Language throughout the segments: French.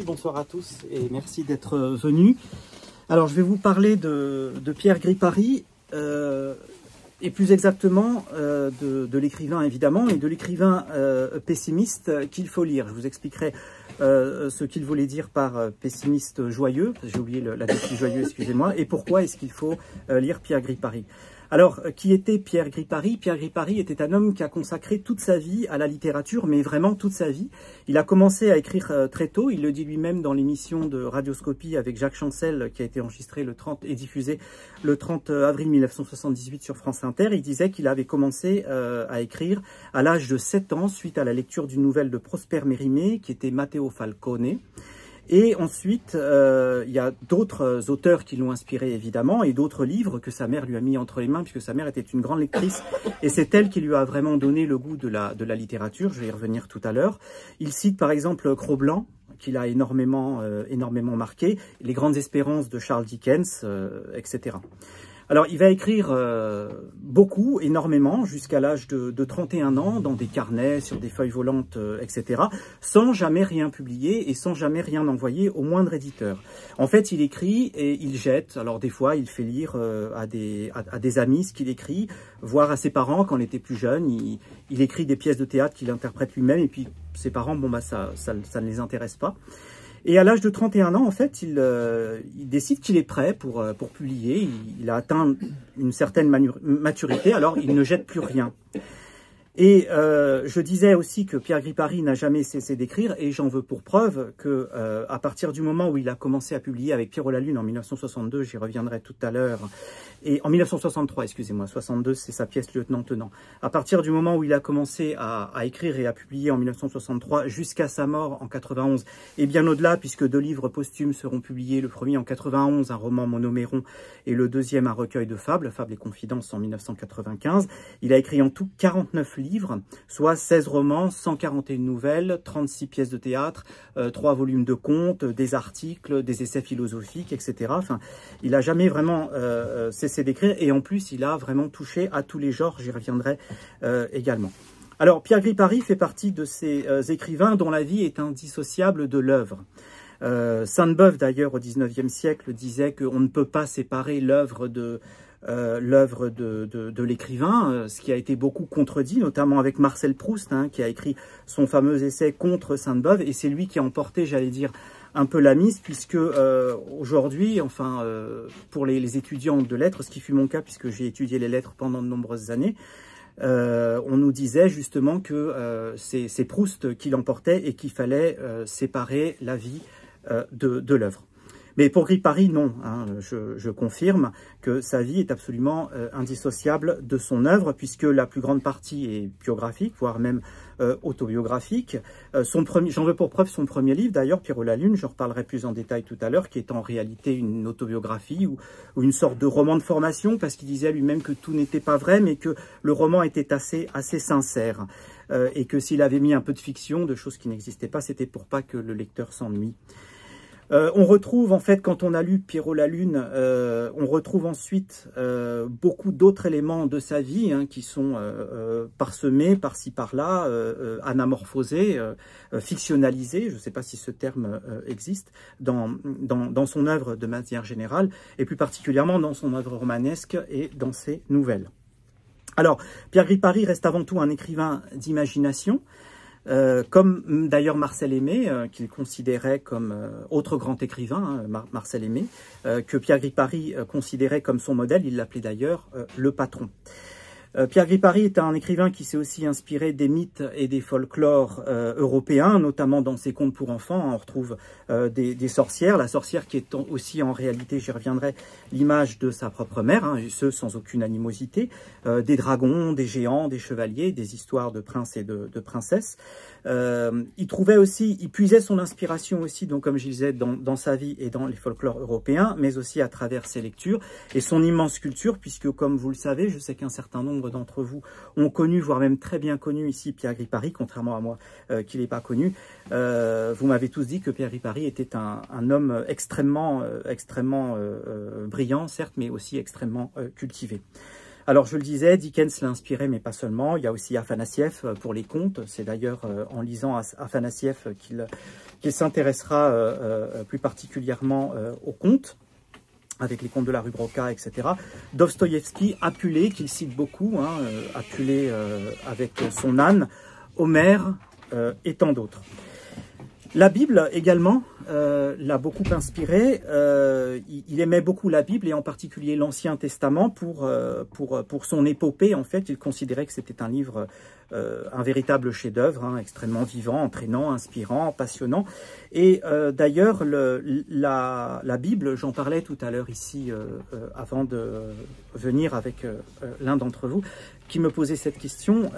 Bonsoir à tous et merci d'être venus. Alors je vais vous parler de Pierre Gripari et plus exactement de l'écrivain évidemment et de l'écrivain pessimiste qu'il faut lire. Je vous expliquerai ce qu'il voulait dire par pessimiste joyeux, j'ai oublié l'adjectif joyeux, excusez-moi, et pourquoi est-ce qu'il faut lire Pierre Gripari. Alors, qui était Pierre Gripari? Pierre Gripari était un homme qui a consacré toute sa vie à la littérature, mais vraiment toute sa vie. Il a commencé à écrire très tôt, il le dit lui-même dans l'émission de Radioscopie avec Jacques Chancel, qui a été enregistrée le 30 et diffusée le 30 avril 1978 sur France Inter. Il disait qu'il avait commencé à écrire à l'âge de 7 ans, suite à la lecture d'une nouvelle de Prosper Mérimée, qui était Matteo Falcone. Et ensuite, il y a d'autres auteurs qui l'ont inspiré évidemment et d'autres livres que sa mère lui a mis entre les mains puisque sa mère était une grande lectrice et c'est elle qui lui a vraiment donné le goût de la littérature. Je vais y revenir tout à l'heure. Il cite par exemple Cro-Blanc, qu'il a énormément marqué, Les Grandes Espérances de Charles Dickens, etc. Alors, il va écrire beaucoup, énormément, jusqu'à l'âge de 31 ans, dans des carnets, sur des feuilles volantes, etc., sans jamais rien publier et sans jamais rien envoyer au moindre éditeur. En fait, il écrit et il jette. Alors, des fois, il fait lire à des amis ce qu'il écrit, voire à ses parents quand il était plus jeune. Il écrit des pièces de théâtre qu'il interprète lui-même et puis ses parents, bon, bah, ça ne les intéresse pas. Et à l'âge de 31 ans, en fait, il décide qu'il est prêt pour publier. Il a atteint une certaine maturité, alors il ne jette plus rien. Et je disais aussi que Pierre Gripari n'a jamais cessé d'écrire, et j'en veux pour preuve que à partir du moment où il a commencé à publier avec Pierrot la Lune en 1962, j'y reviendrai tout à l'heure, et en 1963, excusez-moi, 62 c'est sa pièce Lieutenant-Tenant. À partir du moment où il a commencé à écrire et à publier en 1963 jusqu'à sa mort en 91, et bien au-delà puisque 2 livres posthumes seront publiés, le premier en 91, un roman monoméron, et le deuxième un recueil de fables, Fables et Confidences en 1995. Il a écrit en tout 49 livres, soit 16 romans, 141 nouvelles, 36 pièces de théâtre, 3 volumes de contes, des articles, des essais philosophiques, etc. Enfin, il n'a jamais vraiment cessé d'écrire et en plus, il a vraiment touché à tous les genres, j'y reviendrai également. Alors, Pierre Gripari fait partie de ces écrivains dont la vie est indissociable de l'œuvre. Sainte-Beuve, d'ailleurs, au XIXe siècle, disait qu'on ne peut pas séparer l'œuvre de l'écrivain, ce qui a été beaucoup contredit, notamment avec Marcel Proust, hein, qui a écrit son fameux essai contre Sainte-Beuve, et c'est lui qui a emporté, j'allais dire, un peu la mise, puisque aujourd'hui, enfin, pour les étudiants de lettres, ce qui fut mon cas, puisque j'ai étudié les lettres pendant de nombreuses années, on nous disait justement que c'est Proust qui l'emportait et qu'il fallait séparer la vie de l'œuvre. Mais pour Gripari, non, hein, je confirme que sa vie est absolument indissociable de son œuvre, puisque la plus grande partie est biographique, voire même autobiographique. J'en veux pour preuve son premier livre, d'ailleurs, Pierrot la Lune, j'en reparlerai plus en détail tout à l'heure, qui est en réalité une autobiographie ou une sorte de roman de formation, parce qu'il disait lui-même que tout n'était pas vrai, mais que le roman était assez sincère, et que s'il avait mis un peu de fiction, de choses qui n'existaient pas, c'était pour pas que le lecteur s'ennuie. On retrouve en fait, quand on a lu Pierrot la Lune, on retrouve ensuite beaucoup d'autres éléments de sa vie hein, qui sont parsemés par-ci par-là, anamorphosés, fictionnalisés, je ne sais pas si ce terme existe, dans son œuvre de manière générale, et plus particulièrement dans son œuvre romanesque et dans ses nouvelles. Alors, Pierre Gripari reste avant tout un écrivain d'imagination, comme d'ailleurs Marcel Aimé, qu'il considérait comme autre grand écrivain, hein, Marcel Aimé, que Pierre Gripari considérait comme son modèle, il l'appelait d'ailleurs le patron. Pierre Gripari est un écrivain qui s'est aussi inspiré des mythes et des folklores européens, notamment dans ses contes pour enfants. On retrouve des sorcières, la sorcière qui est aussi en réalité, j'y reviendrai, l'image de sa propre mère, hein, et ce sans aucune animosité, des dragons, des géants, des chevaliers, des histoires de princes et de princesses. Il puisait son inspiration aussi, donc comme je disais, dans sa vie et dans les folklores européens, mais aussi à travers ses lectures et son immense culture, puisque comme vous le savez, je sais qu'un certain nombre d'entre vous ont connu, voire même très bien connu ici Pierre Gripari, contrairement à moi qui ne l'ai pas connu. Vous m'avez tous dit que Pierre Gripari était un homme extrêmement brillant, certes, mais aussi extrêmement cultivé. Alors, je le disais, Dickens l'a inspiré, mais pas seulement. Il y a aussi Afanassiev pour les contes. C'est d'ailleurs en lisant Afanassiev qu'il s'intéressera plus particulièrement aux contes, avec les contes de la rue Broca, etc. Dostoïevski, Apulé, qu'il cite beaucoup, hein, Apulé avec son âne, Homère et tant d'autres. La Bible également l'a beaucoup inspiré. Il aimait beaucoup la Bible et en particulier l'Ancien Testament pour son épopée. En fait, il considérait que c'était un livre, un véritable chef-d'œuvre, hein, extrêmement vivant, entraînant, inspirant, passionnant. Et d'ailleurs, la Bible, j'en parlais tout à l'heure ici avant de venir avec l'un d'entre vous, qui me posait cette question,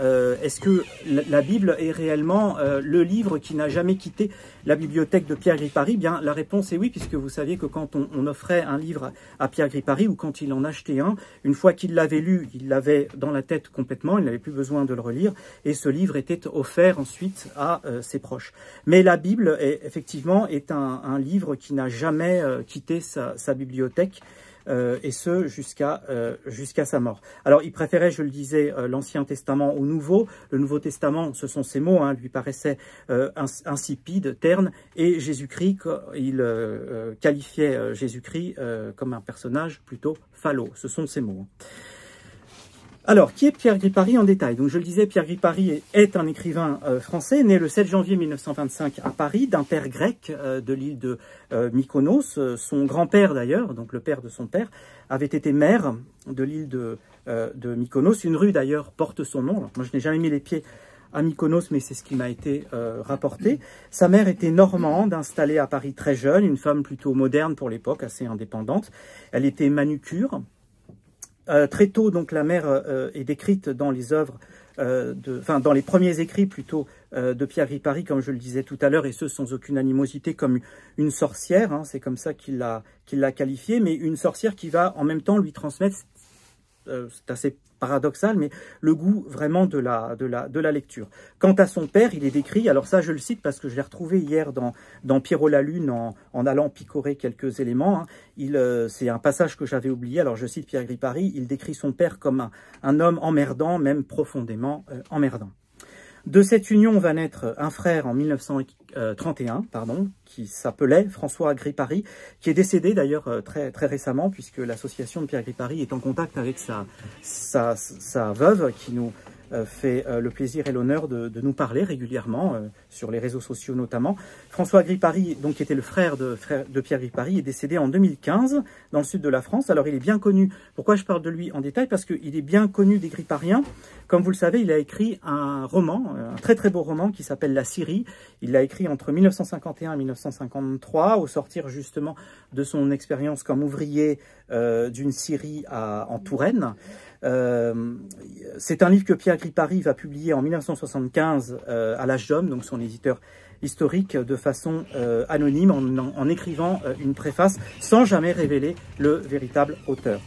est-ce que la Bible est réellement le livre qui n'a jamais quitté la bibliothèque de Pierre Gripari? Bien, la réponse est oui, puisque vous saviez que quand on offrait un livre à Pierre Gripari, ou quand il en achetait un, une fois qu'il l'avait lu, il l'avait dans la tête complètement, il n'avait plus besoin de le relire, et ce livre était offert ensuite à ses proches. Mais la Bible, effectivement, est un livre qui n'a jamais quitté sa bibliothèque, et ce jusqu'à sa mort. Alors il préférait, je le disais, l'Ancien Testament au Nouveau. Le Nouveau Testament, ce sont ses mots, hein, lui paraissait insipide, terne, et Jésus-Christ, il qualifiait Jésus-Christ comme un personnage plutôt falot. Ce sont ses mots. Alors, qui est Pierre Gripari en détail? Donc, je le disais, Pierre Gripari est un écrivain français, né le 7 janvier 1925 à Paris, d'un père grec de l'île de Mykonos. Son grand-père, d'ailleurs, donc le père de son père, avait été maire de l'île de Mykonos. Une rue, d'ailleurs, porte son nom. Alors, moi, je n'ai jamais mis les pieds à Mykonos, mais c'est ce qui m'a été rapporté. Sa mère était normande, installée à Paris très jeune, une femme plutôt moderne pour l'époque, assez indépendante. Elle était manucure. Très tôt, donc, la mère est décrite dans les œuvres, dans les premiers écrits plutôt de Pierre Gripari, comme je le disais tout à l'heure, et ce sans aucune animosité, comme une sorcière, hein, c'est comme ça qu'il l'a qualifiée, mais une sorcière qui va en même temps lui transmettre, c'est assez paradoxal, mais le goût vraiment de la lecture. Quant à son père, il est décrit, alors ça je le cite parce que je l'ai retrouvé hier dans Pierrot la Lune en allant picorer quelques éléments. Hein. C'est un passage que j'avais oublié, alors je cite Pierre Gripari, il décrit son père comme un homme emmerdant, même profondément emmerdant. De cette union va naître un frère en 1931, qui s'appelait François Gripari, qui est décédé d'ailleurs très récemment, puisque l'association de Pierre Gripari est en contact avec sa veuve, qui nous fait le plaisir et l'honneur de nous parler régulièrement, sur les réseaux sociaux notamment. François Gripari, donc, qui était le frère de Pierre Gripari, est décédé en 2015 dans le sud de la France. Alors il est bien connu, pourquoi je parle de lui en détail? Parce qu'il est bien connu des Gripariens. Comme vous le savez, il a écrit un roman, un très beau roman qui s'appelle La Syrie. Il l'a écrit entre 1951 et 1953, au sortir justement de son expérience comme ouvrier d'une scierie en Touraine. C'est un livre que Pierre Gripari va publier en 1975 à l'Âge d'Homme, donc son éditeur historique, de façon anonyme, en écrivant une préface sans jamais révéler le véritable auteur.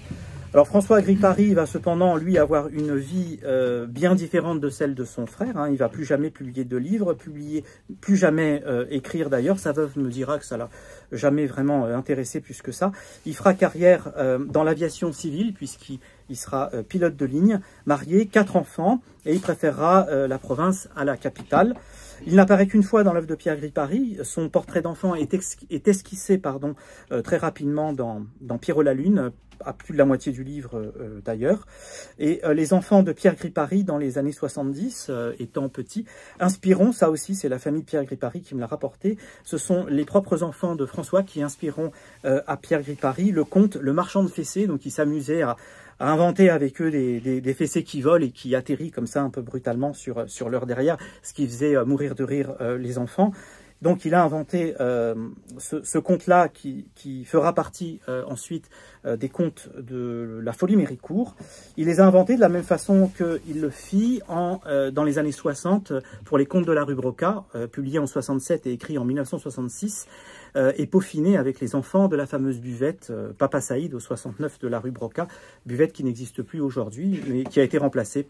Alors François Gripari va cependant, lui, avoir une vie bien différente de celle de son frère. Hein. Il ne va plus jamais publier de livres, plus jamais écrire d'ailleurs. Sa veuve me dira que ça l'a jamais vraiment intéressé plus que ça. Il fera carrière dans l'aviation civile, puisqu'il sera pilote de ligne, marié, 4 enfants, et il préférera la province à la capitale. Il n'apparaît qu'une fois dans l'œuvre de Pierre Gripari. Son portrait d'enfant est esquissé très rapidement dans Pierrot la Lune, à plus de la moitié du livre d'ailleurs. Et les enfants de Pierre Gripari dans les années 70, étant petits, inspireront, ça aussi c'est la famille Pierre Gripari qui me l'a rapporté, ce sont les propres enfants de François qui inspireront à Pierre Gripari le conte Le Marchand de Fessées, donc il s'amusait à inventer avec eux des fessées qui volent et qui atterrissent comme ça un peu brutalement sur leur derrière, ce qui faisait mourir de rire les enfants. Donc il a inventé ce conte-là qui fera partie ensuite des contes de la Folie Méricourt. Il les a inventés de la même façon qu'il le fit dans les années 60 pour les contes de la rue Broca, publiés en 67 et écrits en 1966, et peaufinés avec les enfants de la fameuse buvette Papa Saïd au 69 de la rue Broca, buvette qui n'existe plus aujourd'hui, mais qui a été remplacée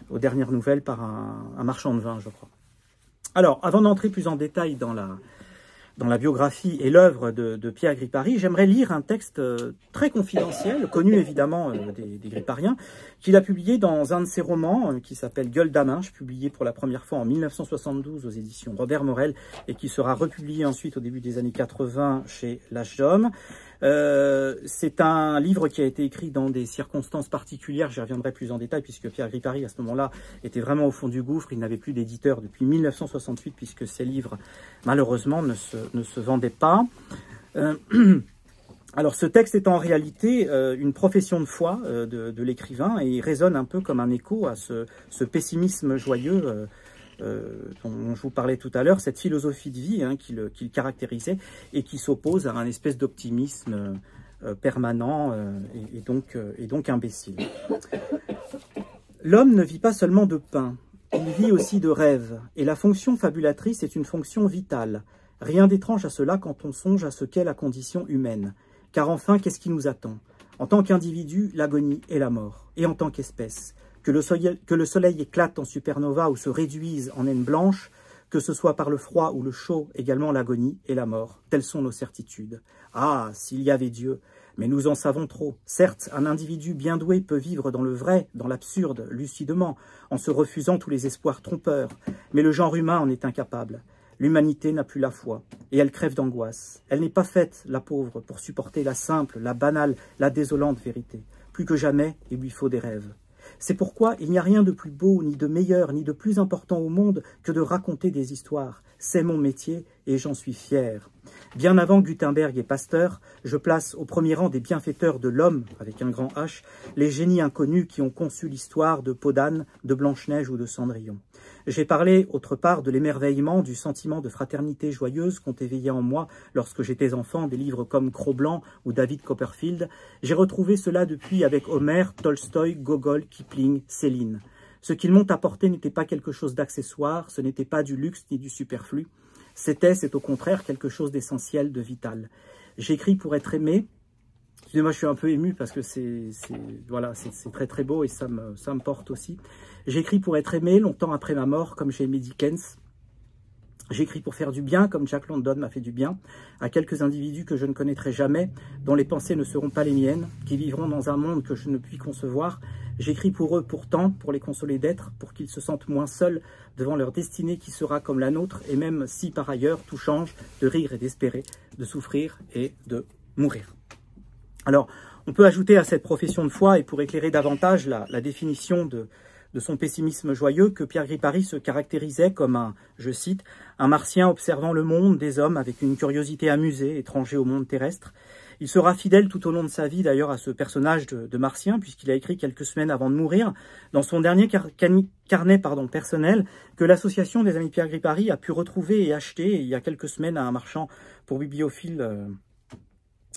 aux dernières nouvelles par un marchand de vin, je crois. Alors, avant d'entrer plus en détail dans dans la biographie et l'œuvre de Pierre Gripari, j'aimerais lire un texte très confidentiel, connu évidemment des Gripariens, qu'il a publié dans un de ses romans qui s'appelle Gueule d'Aminche, publié pour la première fois en 1972 aux éditions Robert Morel et qui sera republié ensuite au début des années 80 chez L'Âge d'Homme. C'est un livre qui a été écrit dans des circonstances particulières, j'y reviendrai plus en détail puisque Pierre Gripari à ce moment-là était vraiment au fond du gouffre, il n'avait plus d'éditeur depuis 1968 puisque ses livres malheureusement ne se vendaient pas. Alors ce texte est en réalité une profession de foi de l'écrivain et il résonne un peu comme un écho à ce pessimisme joyeux dont je vous parlais tout à l'heure, cette philosophie de vie qui le caractérisait et qui s'oppose à un espèce d'optimisme permanent et donc imbécile. L'homme ne vit pas seulement de pain, il vit aussi de rêves, et la fonction fabulatrice est une fonction vitale. Rien d'étrange à cela quand on songe à ce qu'est la condition humaine. Car enfin, qu'est-ce qui nous attend? En tant qu'individu, l'agonie et la mort, et en tant qu'espèce. Que le soleil éclate en supernova ou se réduise en naine blanche, que ce soit par le froid ou le chaud, également l'agonie et la mort. Telles sont nos certitudes. Ah, s'il y avait Dieu! Mais nous en savons trop. Certes, un individu bien doué peut vivre dans le vrai, dans l'absurde, lucidement, en se refusant tous les espoirs trompeurs. Mais le genre humain en est incapable. L'humanité n'a plus la foi, et elle crève d'angoisse. Elle n'est pas faite, la pauvre, pour supporter la simple, la banale, la désolante vérité. Plus que jamais, il lui faut des rêves. C'est pourquoi il n'y a rien de plus beau, ni de meilleur, ni de plus important au monde que de raconter des histoires. C'est mon métier et j'en suis fier. Bien avant Gutenberg et Pasteur, je place au premier rang des bienfaiteurs de l'homme, avec un grand H, les génies inconnus qui ont conçu l'histoire de Podane, de Blanche-Neige ou de Cendrillon. J'ai parlé, autre part, de l'émerveillement, du sentiment de fraternité joyeuse qu'ont éveillé en moi, lorsque j'étais enfant, des livres comme Cro-Blanc ou David Copperfield. J'ai retrouvé cela depuis avec Homère, Tolstoï, Gogol, Kipling, Céline. Ce qu'ils m'ont apporté n'était pas quelque chose d'accessoire, ce n'était pas du luxe ni du superflu. C'est au contraire quelque chose d'essentiel, de vital. J'écris pour être aimé. Excusez-moi, je suis un peu ému parce que c'est très très beau et ça me porte aussi. J'écris pour être aimé longtemps après ma mort, comme j'ai aimé Dickens. J'écris pour faire du bien, comme Jack London m'a fait du bien, à quelques individus que je ne connaîtrai jamais, dont les pensées ne seront pas les miennes, qui vivront dans un monde que je ne puis concevoir. J'écris pour eux pourtant, pour les consoler d'être, pour qu'ils se sentent moins seuls devant leur destinée qui sera comme la nôtre, et même si par ailleurs tout change, de rire et d'espérer, de souffrir et de mourir. Alors, on peut ajouter à cette profession de foi, et pour éclairer davantage la définition de son pessimisme joyeux, que Pierre Gripari se caractérisait comme un, je cite, « un martien observant le monde des hommes avec une curiosité amusée, étranger au monde terrestre ». Il sera fidèle tout au long de sa vie d'ailleurs à ce personnage de martien, puisqu'il a écrit quelques semaines avant de mourir, dans son dernier carnet personnel, que l'association des Amis Pierre Gripari a pu retrouver et acheter il y a quelques semaines à un marchand pour bibliophile.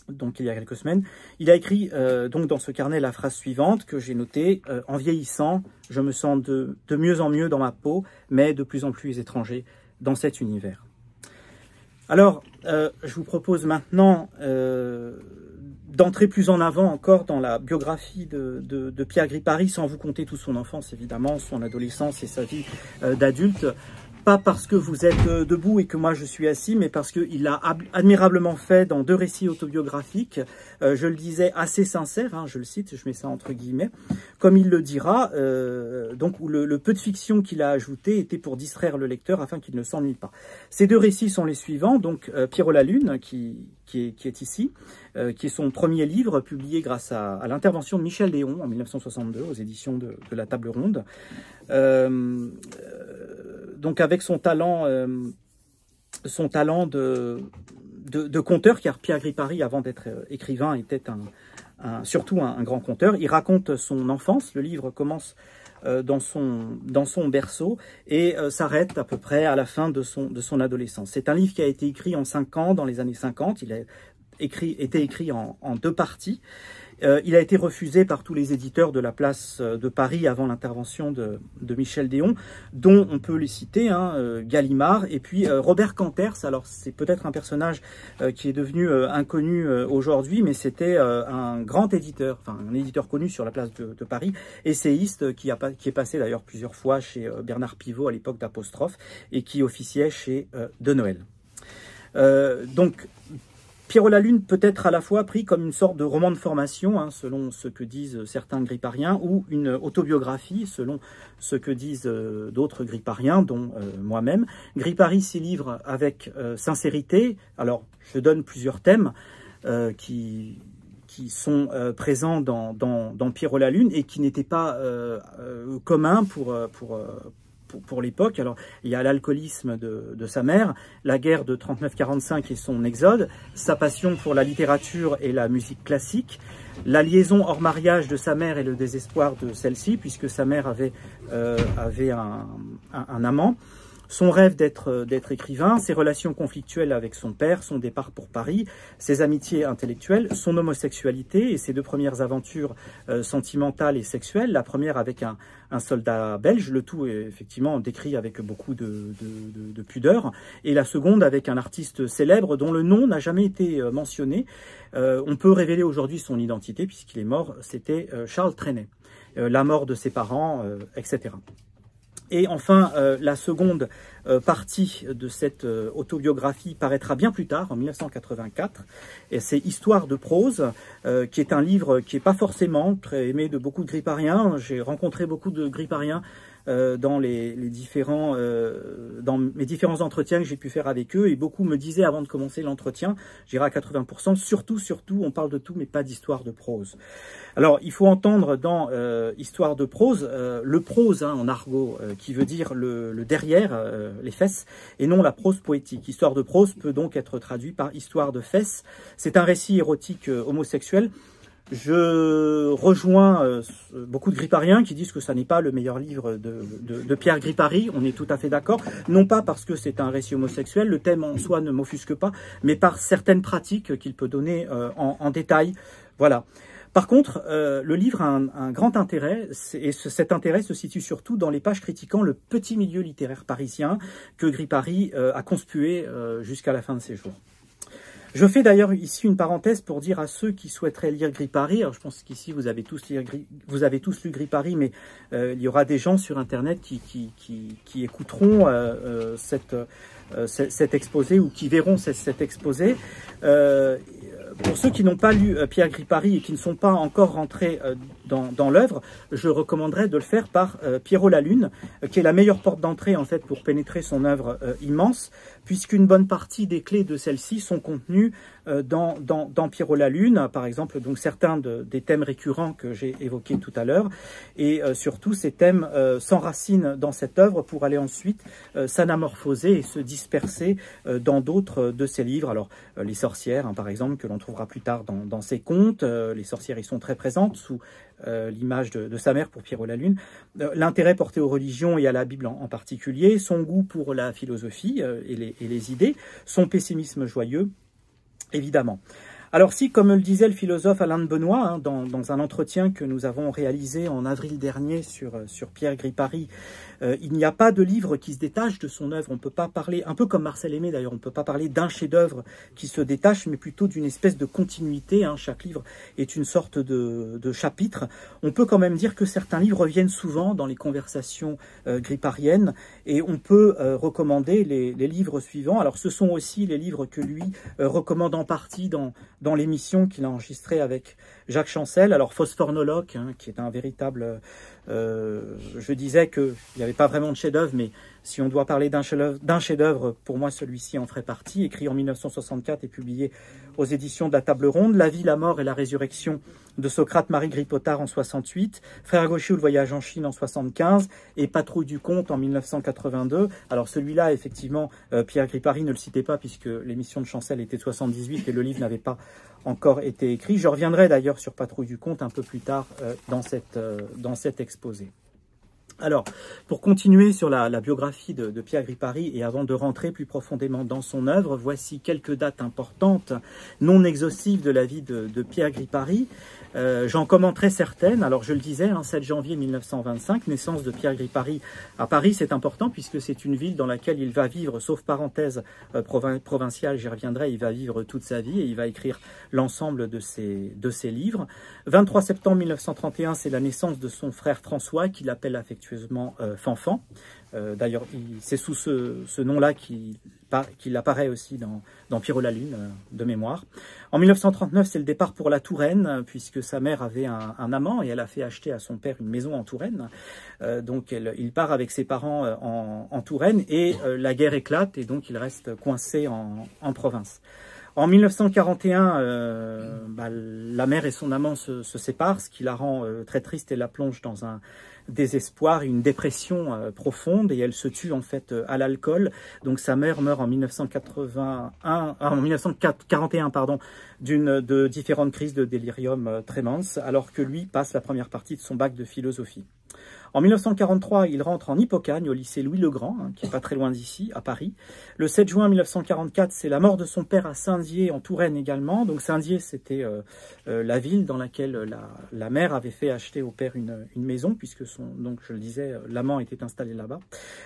Donc il y a quelques semaines, il a écrit donc dans ce carnet la phrase suivante que j'ai notée, en vieillissant, je me sens de mieux en mieux dans ma peau, mais de plus en plus étranger dans cet univers. Alors, je vous propose maintenant d'entrer plus en avant encore dans la biographie de Pierre Gripari, sans vous compter toute son enfance évidemment, son adolescence et sa vie d'adulte. Pas parce que vous êtes debout et que moi je suis assis, mais parce qu'il l'a admirablement fait dans 2 récits autobiographiques, je le disais, assez sincères, hein, je le cite, je mets ça entre guillemets, comme il le dira, donc où le peu de fiction qu'il a ajouté était pour distraire le lecteur afin qu'il ne s'ennuie pas. Ces 2 récits sont les suivants, donc Pierrot la Lune, qui est ici, qui est son premier livre, publié grâce à l'intervention de Michel Léon en 1962 aux éditions de la Table Ronde. Donc avec son talent de conteur, car Pierre Gripari, avant d'être écrivain, était surtout un grand conteur. Il raconte son enfance. Le livre commence dans son berceau et s'arrête à peu près à la fin de son adolescence. C'est un livre qui a été écrit en 5 ans, dans les années 50. Il a été écrit en 2 parties. Il a été refusé par tous les éditeurs de la place de Paris avant l'intervention de Michel Léon, dont on peut les citer, Gallimard, et puis Robert Canters. Alors c'est peut-être un personnage qui est devenu inconnu aujourd'hui, mais c'était un grand éditeur, enfin un éditeur connu sur la place de Paris, essayiste qui est passé d'ailleurs plusieurs fois chez Bernard Pivot à l'époque d'Apostrophe, et qui officiait chez De Noël. Donc, Pierrot la Lune peut être à la fois pris comme une sorte de roman de formation, hein, selon ce que disent certains grippariens, ou une autobiographie, selon ce que disent d'autres grippariens, dont moi-même. Gripari s'y livre avec sincérité. Alors, je donne plusieurs thèmes qui sont présents dans Pierrot la Lune et qui n'étaient pas communs pour l'époque. Alors, il y a l'alcoolisme de sa mère, la guerre de 39-45 et son exode, sa passion pour la littérature et la musique classique, la liaison hors mariage de sa mère et le désespoir de celle-ci, puisque sa mère avait un amant, son rêve d'être écrivain, ses relations conflictuelles avec son père, son départ pour Paris, ses amitiés intellectuelles, son homosexualité et ses deux premières aventures sentimentales et sexuelles, la première avec un soldat belge, le tout est effectivement décrit avec beaucoup de pudeur, et la seconde avec un artiste célèbre dont le nom n'a jamais été mentionné. On peut révéler aujourd'hui son identité puisqu'il est mort, c'était Charles Trenet. La mort de ses parents, etc. Et enfin, la seconde partie de cette autobiographie paraîtra bien plus tard, en 1984. Et c'est Histoire de prose, qui est un livre qui n'est pas forcément très aimé de beaucoup de grippariens. J'ai rencontré beaucoup de grippariens dans mes différents entretiens que j'ai pu faire avec eux, et beaucoup me disaient avant de commencer l'entretien, j'irai à 80%, surtout, on parle de tout, mais pas d'histoire de prose. Alors, il faut entendre dans Histoire de prose, le prose en argot, qui veut dire le derrière, les fesses, et non la prose poétique. Histoire de prose peut donc être traduit par Histoire de fesses. C'est un récit érotique homosexuel. Je rejoins beaucoup de grippariens qui disent que ça n'est pas le meilleur livre de Pierre Gripari. On est tout à fait d'accord. Non pas parce que c'est un récit homosexuel, le thème en soi ne m'offusque pas, mais par certaines pratiques qu'il peut donner en détail. Voilà. Par contre, le livre a un grand intérêt, et cet intérêt se situe surtout dans les pages critiquant le petit milieu littéraire parisien que Gripari a conspué jusqu'à la fin de ses jours. Je fais d'ailleurs ici une parenthèse pour dire à ceux qui souhaiteraient lire Gripari, alors je pense qu'ici vous avez tous lu Gripari, mais il y aura des gens sur Internet qui écouteront cet exposé ou qui verront cet exposé. Pour ceux qui n'ont pas lu Pierre Gripari et qui ne sont pas encore rentrés dans l'œuvre, je recommanderais de le faire par Pierrot la Lune, qui est la meilleure porte d'entrée en fait pour pénétrer son œuvre immense, puisqu'une bonne partie des clés de celle-ci sont contenues dans Pierrot la Lune, par exemple donc certains des thèmes récurrents que j'ai évoqués tout à l'heure, et surtout ces thèmes s'enracinent dans cette œuvre pour aller ensuite s'anamorphoser et se disperser dans d'autres de ses livres. Alors les sorcières, par exemple, que l'on trouvera plus tard dans ses contes, les sorcières y sont très présentes sous l'image de sa mère pour Pierrot la Lune, l'intérêt porté aux religions et à la Bible en particulier, son goût pour la philosophie et les idées, son pessimisme joyeux, évidemment. Alors si, comme le disait le philosophe Alain de Benoît, dans un entretien que nous avons réalisé en avril dernier sur Pierre Gripari, il n'y a pas de livre qui se détache de son œuvre. On ne peut pas parler, un peu comme Marcel Aimé d'ailleurs, on ne peut pas parler d'un chef-d'œuvre qui se détache, mais plutôt d'une espèce de continuité. Chaque livre est une sorte de chapitre. On peut quand même dire que certains livres reviennent souvent dans les conversations gripariennes, et on peut recommander les livres suivants. Alors ce sont aussi les livres que lui recommande en partie dans l'émission qu'il a enregistrée avec Jacques Chancel. Alors Phosphornoloque, qui est un véritable... je disais qu'il n'y avait pas vraiment de chef-d'œuvre, mais si on doit parler d'un chef-d'œuvre, pour moi celui-ci en ferait partie, écrit en 1964 et publié aux éditions de la Table Ronde. La vie, la mort et la résurrection de Socrate-Marie Gripotard en 68, Frère Gaucher ou le voyage en Chine en 75, et Patrouille du Comte en 1982. Alors celui-là, effectivement, Pierre Gripari ne le citait pas puisque l'émission de Chancel était de 78 et le livre n'avait pas encore été écrit. Je reviendrai d'ailleurs sur Patrouille du Comte un peu plus tard dans cet exposé. Alors, pour continuer sur la biographie de Pierre Gripari, et avant de rentrer plus profondément dans son œuvre, voici quelques dates importantes, non exhaustives de la vie de Pierre Gripari. J'en commenterai certaines. Alors, je le disais, 7 janvier 1925, naissance de Pierre Gripari à Paris. C'est important puisque c'est une ville dans laquelle il va vivre, sauf parenthèse provinciale, j'y reviendrai, il va vivre toute sa vie et il va écrire l'ensemble de ses livres. 23 septembre 1931, c'est la naissance de son frère François, qu'il appelle affectueusement affectueusement Fanfan. D'ailleurs, c'est sous ce nom-là qu'il apparaît aussi dans Pierrot la Lune, de mémoire. En 1939, c'est le départ pour la Touraine, puisque sa mère avait un amant et elle a fait acheter à son père une maison en Touraine. Donc il part avec ses parents en Touraine et la guerre éclate et donc il reste coincé en province. En 1941, la mère et son amant se séparent, ce qui la rend très triste et la plonge dans un désespoir, une dépression profonde, et elle se tue en fait à l'alcool. Donc sa mère meurt en 1941 de différentes crises de délirium tremens, alors que lui passe la première partie de son bac de philosophie. En 1943, il rentre en Hippocagne, au lycée Louis-le-Grand, qui n'est pas très loin d'ici, à Paris. Le 7 juin 1944, c'est la mort de son père à Saint-Dié, en Touraine également. Donc Saint-Dié, c'était la ville dans laquelle la mère avait fait acheter au père une maison, puisque donc je le disais, l'amant était installé là-bas.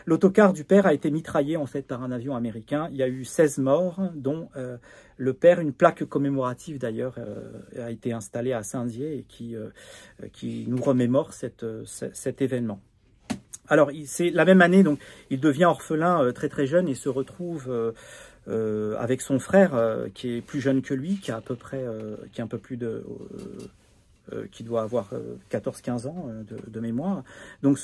L'autocar du père a été mitraillé en fait par un avion américain. Il y a eu 16 morts, dont le père, une plaque commémorative d'ailleurs, a été installée à Saint-Dié et qui nous remémore cet événement. Alors, c'est la même année, donc il devient orphelin très très jeune et se retrouve avec son frère qui est plus jeune que lui, qui a à peu près, qui est un peu plus de... qui doit avoir 14-15 ans de mémoire. Donc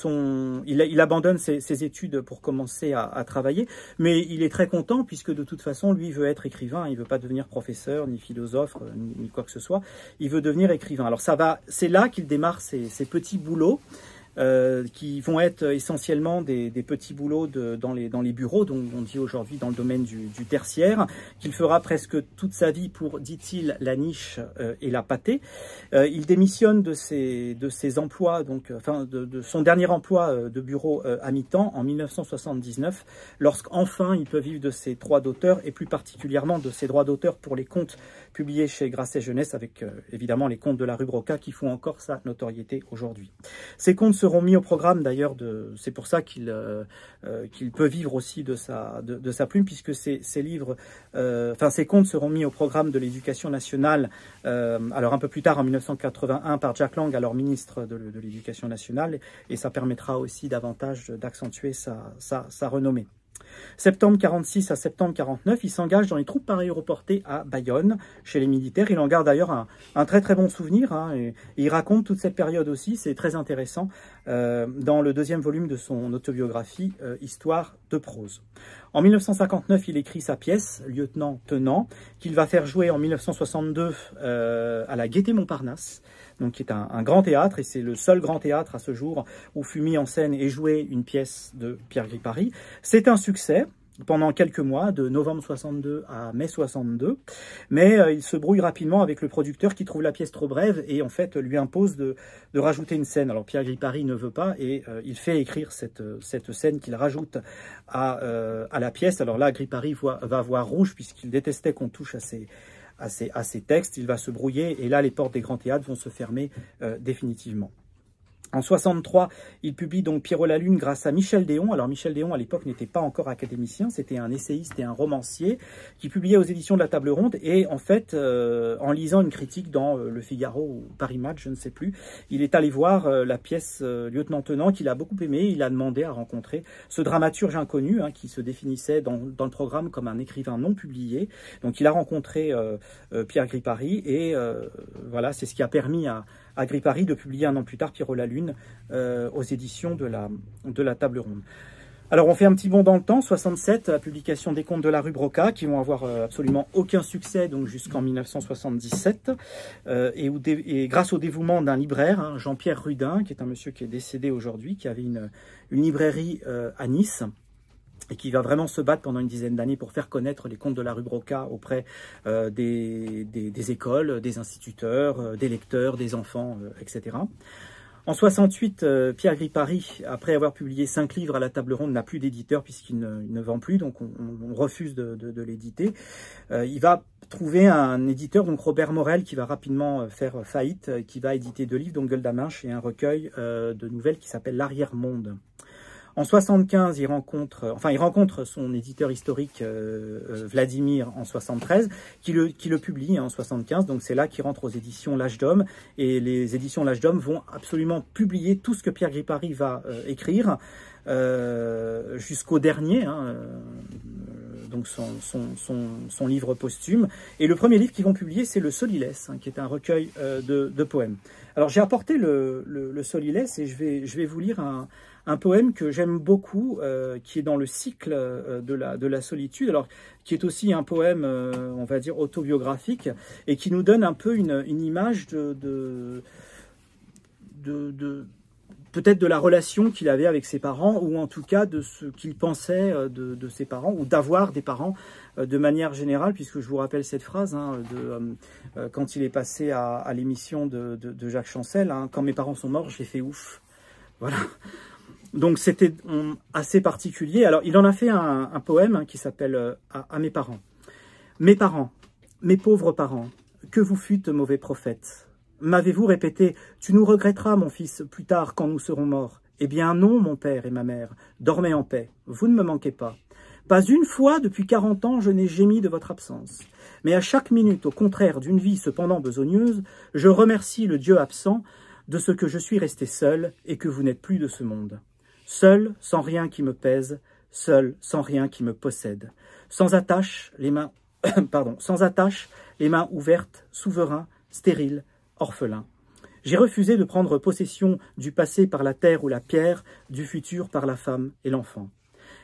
il abandonne ses études pour commencer à travailler, mais il est très content puisque de toute façon, lui veut être écrivain, il ne veut pas devenir professeur, ni philosophe, ni quoi que ce soit, il veut devenir écrivain. Alors c'est là qu'il démarre ses petits boulots, qui vont être essentiellement des petits boulots dans les bureaux, donc on dit aujourd'hui dans le domaine du tertiaire, qu'il fera presque toute sa vie pour, dit-il, la niche et la pâtée. Il démissionne de ses emplois, donc enfin de son dernier emploi de bureau à mi-temps en 1979, lorsqu'enfin il peut vivre de ses droits d'auteur et plus particulièrement de ses droits d'auteur pour les contes publiés chez Grasset Jeunesse, avec évidemment les contes de la rue Broca qui font encore sa notoriété aujourd'hui. Ces contes seront mis au programme d'ailleurs, c'est pour ça qu'il peut vivre aussi de sa plume, puisque ces contes seront mis au programme de l'éducation nationale, alors un peu plus tard en 1981 par Jack Lang, alors ministre de l'éducation nationale, et ça permettra aussi davantage d'accentuer sa renommée. Septembre 46 à septembre 49, il s'engage dans les troupes paraéroportées à Bayonne, chez les militaires. Il en garde d'ailleurs un très très bon souvenir, et il raconte toute cette période aussi, c'est très intéressant, dans le deuxième volume de son autobiographie, Histoire de prose. En 1959, il écrit sa pièce, Lieutenant Tenant, qu'il va faire jouer en 1962 à la Gaîté Montparnasse, donc qui est un grand théâtre, et c'est le seul grand théâtre à ce jour où fut mis en scène et joué une pièce de Pierre Gripari. C'est un succès pendant quelques mois, de novembre 62 à mai 62, mais il se brouille rapidement avec le producteur qui trouve la pièce trop brève et en fait lui impose de rajouter une scène. Alors Pierre Gripari ne veut pas et il fait écrire cette scène qu'il rajoute à la pièce. Alors là, Gripari va voir rouge puisqu'il détestait qu'on touche à ces textes. Il va se brouiller et là, les portes des grands théâtres vont se fermer définitivement. En 63, il publie donc Pierrot la Lune grâce à Michel Déon. Alors Michel Déon, à l'époque, n'était pas encore académicien, c'était un essayiste et un romancier qui publiait aux éditions de la Table Ronde. Et en fait, en lisant une critique dans Le Figaro ou Paris Match, je ne sais plus, il est allé voir la pièce Lieutenant Tenant qu'il a beaucoup aimé. Il a demandé à rencontrer ce dramaturge inconnu qui se définissait dans le programme comme un écrivain non publié. Donc il a rencontré Pierre Gripari et voilà, c'est ce qui a permis à Gripari de publier un an plus tard Pierrot la Lune aux éditions de la Table Ronde. Alors on fait un petit bond dans le temps, 67, la publication des contes de la rue Broca qui vont avoir absolument aucun succès donc jusqu'en 1977 et grâce au dévouement d'un libraire, Jean-Pierre Rudin, qui est un monsieur qui est décédé aujourd'hui, qui avait une librairie à Nice, et qui va vraiment se battre pendant une dizaine d'années pour faire connaître les contes de la rue Broca auprès des écoles, des instituteurs, des lecteurs, des enfants, etc. En 68, Pierre Gripari, après avoir publié 5 livres à la Table Ronde, n'a plus d'éditeur puisqu'il ne vend plus, donc on refuse de l'éditer. Il va trouver un éditeur, donc Robert Morel, qui va rapidement faire faillite, qui va éditer 2 livres, donc Gueule d'Aminche et un recueil de nouvelles qui s'appelle L'Arrière-Monde. En 75, il rencontre son éditeur historique Vladimir en 73, qui le publie en 75. Donc c'est là qu'il rentre aux éditions L'Âge d'Homme. Et les éditions L'Âge d'Homme vont absolument publier tout ce que Pierre Gripari va écrire jusqu'au dernier. Donc son livre posthume. Et le premier livre qu'ils vont publier, c'est le Solilès, qui est un recueil de poèmes. Alors j'ai apporté le Solilès et je vais vous lire un poème que j'aime beaucoup, qui est dans le cycle de la solitude, alors qui est aussi un poème, on va dire, autobiographique, et qui nous donne un peu une image peut-être de la relation qu'il avait avec ses parents, ou en tout cas de ce qu'il pensait de ses parents, ou d'avoir des parents de manière générale, puisque je vous rappelle cette phrase quand il est passé à l'émission de Jacques Chancel, quand mes parents sont morts, j'ai fait ouf. Voilà. Donc c'était assez particulier. Alors il en a fait un poème qui s'appelle à mes parents. Mes parents, mes pauvres parents, que vous fûtes mauvais prophètes. M'avez-vous répété, tu nous regretteras, mon fils, plus tard, quand nous serons morts. Eh bien non, mon père et ma mère, dormez en paix, vous ne me manquez pas. Pas une fois depuis 40 ans, je n'ai gémi de votre absence. Mais à chaque minute, au contraire d'une vie cependant besogneuse, je remercie le Dieu absent de ce que je suis resté seul et que vous n'êtes plus de ce monde. Seul, sans rien qui me pèse, seul, sans rien qui me possède. Sans attache, les mains ouvertes, souverains, stériles, orphelin. J'ai refusé de prendre possession du passé par la terre ou la pierre, du futur par la femme et l'enfant.